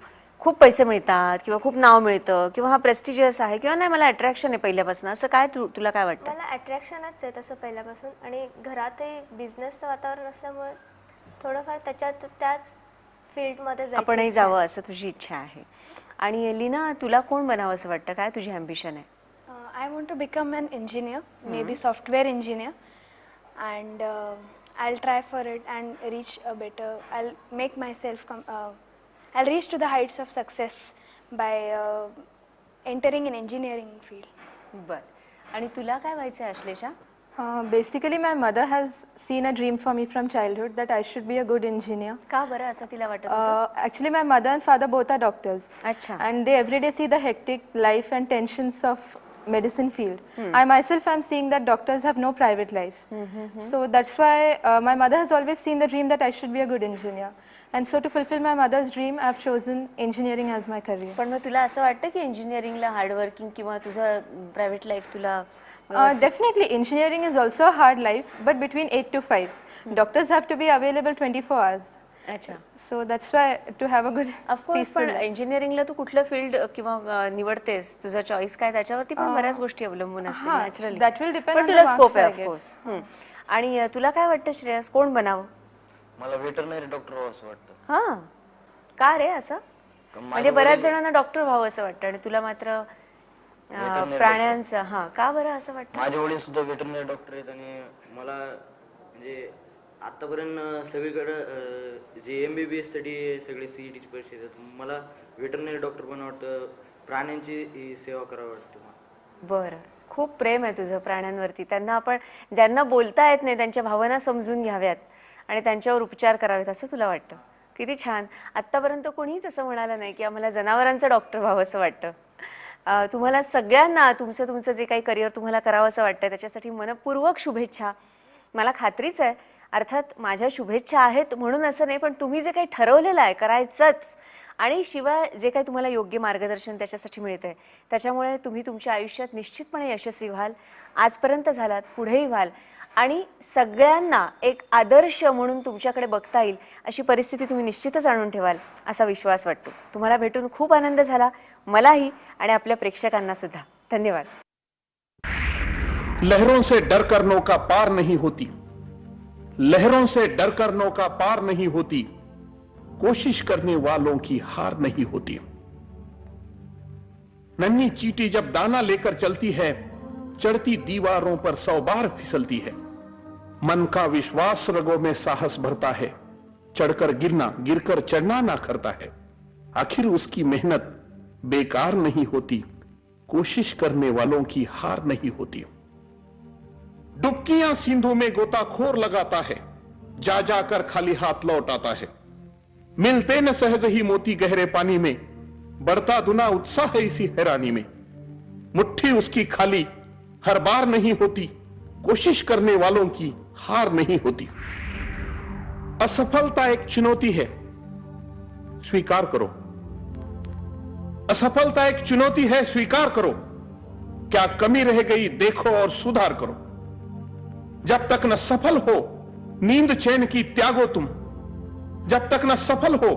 खूप पैसे मिळतात किंवा खूप नाव मिळतं किंवा हा प्रेस्टिजियस आहे किंवा नाही, मला अट्रॅक्शन आहे पहिल्यापासून. असं काय तुला काय वाटतं? मला अट्रॅक्शनच आहे तसं पहिल्यापासून, आणि घरातही बिझनेसचं वातावरण असल्यामुळे थोडंफार त्याच फील्डमध्ये आपणही जावं असं तुझी इच्छा आहे. आणि लीना, तुला कोण बनावं असं वाटतं? काय तुझी ॲम्बिशन आहे? I want to become an engineer, maybe software engineer, and I'll try for it and reach a better. I'll make myself I'll reach to the heights of success by entering in engineering field. बर. आणि तुला काय व्हायचं आहे Ashlesha? Basically, my mother has seen a dream for me from childhood that I should be a good engineer. का बरं असं तिला वाटत होतं? Actually, my mother and father both are doctors. अच्छा. And they every day see the hectic life and tensions of medicine field. I myself am seeing that doctors have no private life. So that's why my mother has always seen the dream that I should be a good engineer. And so to fulfill my mother's dream, I have chosen engineering as my career. पण मग तुला असं वाटतं की इंजिनिअरिंगला hardworking किंवा तुझं private life तुला Definitely, engineering is also a hard life, but between 8 to 5. Doctors have to be available 24 hours. अच्छा. So that's why to have a good of course peaceful पण life. इंजिनिअरिंगला तू कुठलं फील्ड किंवा निवडतेस तुझं चॉईस काय त्याच्यावरती पण बऱ्याच गोष्टी अवलंबून असतील हा, नॅचरली. that will depend पण on the तुला marks स्कोप आहे I get. ऑफकोर्स. आणि तुला काय वाटतं श्रेयस कोण बनावं? मला वेटरनरी डॉक्टर व्हावं असं वाटतं. हा का रे असं? म्हणजे बऱ्याच जणांना डॉक्टर व्हावं असं वाटतं आणि तुला मात्र प्राण्यांचं. हा का बरं असं वाटतं? माझे वडील सुद्धा वेटरनरी डॉक्टर आहेत आणि मला म्हणजे आतापर्यंत सगळीकडे जे MBBS साठी सगळे CETची परीक्षा देतात, मला वेटरनरी डॉक्टर पण वाटतं, प्राण्यांची सेवा करावं वाटतं मला. बरं, खूप प्रेम आहे तुझं प्राण्यांवरती. त्यांना आपण ज्यांना बोलता येत नाही त्यांच्या भावना समजून घ्याव्यात आणि त्यांच्यावर उपचार करावेत असं तुला वाटतं. किती छान. आत्तापर्यंत कोणीच असं म्हणालं नाही की आम्हाला जनावरांचं डॉक्टर व्हावं असं वाटतं. तुम्हाला सगळ्यांना तुमचं जे काही करिअर तुम्हाला करावं असं वाटतं त्याच्यासाठी मनपूर्वक शुभेच्छा. मला खात्रीच आहे, अर्थात माझ्या शुभेच्छा आहेत म्हणून असं नाही, पण तुम्ही जे काही ठरवलेलं आहे करायचंच आणि शिवाय जे काही तुम्हाला योग्य मार्गदर्शन त्याच्यासाठी मिळतंय त्याच्यामुळे तुम्ही तुमच्या आयुष्यात निश्चितपणे यशस्वी व्हाल. आजपर्यंत झालात, पुढेही व्हाल आणि सगळ्यांना एक आदर्श म्हणून तुमच्याकडे बघता येईल अशी परिस्थिती तुम्ही निश्चितच आणून ठेवाल असा विश्वास वाटतो. तुम्हाला भेटून खूप आनंद झाला, मलाही आणि आपल्या प्रेक्षकांना सुद्धा. धन्यवाद. लहरों से डर कर नौका पार नहीं होती, लहरों से डर कर नौका पार नहीं होती, कोशिश करने वालों की हार नहीं होती. नन्ही चींटी जब दाना लेकर चलती है, चढ़ती दीवारों पर 100 बार फिसलती है. मन का विश्वास रगों में साहस भरता है, चढ़कर गिरना गिरकर चढ़ना ना करता है. आखिर उसकी मेहनत बेकार नहीं होती, कोशिश करने वालों की हार नहीं होती. डुबकियां सिंधु में गोताखोर लगाता है, जा जाकर खाली हाथ लौट आता है. मिलते न सहज ही मोती गहरे पानी में, बढ़ता दुना उत्साह है इसी हैरानी में. मुट्ठी उसकी खाली हर बार नहीं होती, कोशिश करने वालों की हार नहीं होती. असफलता एक चुनौती है, स्वीकार करो. असफलता एक चुनौती है, स्वीकार करो. क्या कमी रह गई देखो और सुधार करो. जब तक न सफल हो नींद चैन की त्यागो तुम, जब तक न सफल हो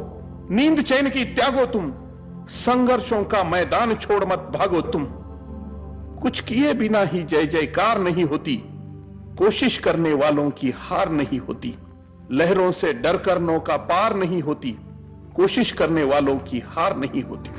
नींद चैन की त्यागो तुम, संघर्षों का मैदान छोड़ मत भागो तुम. कुछ किए बिना ही जय जयकार नहीं होती, कोशिश करने वालों की हार नहीं होती. लहरों से डर कर नौका पार नहीं होती, कोशिश करने वालों की हार नहीं होती.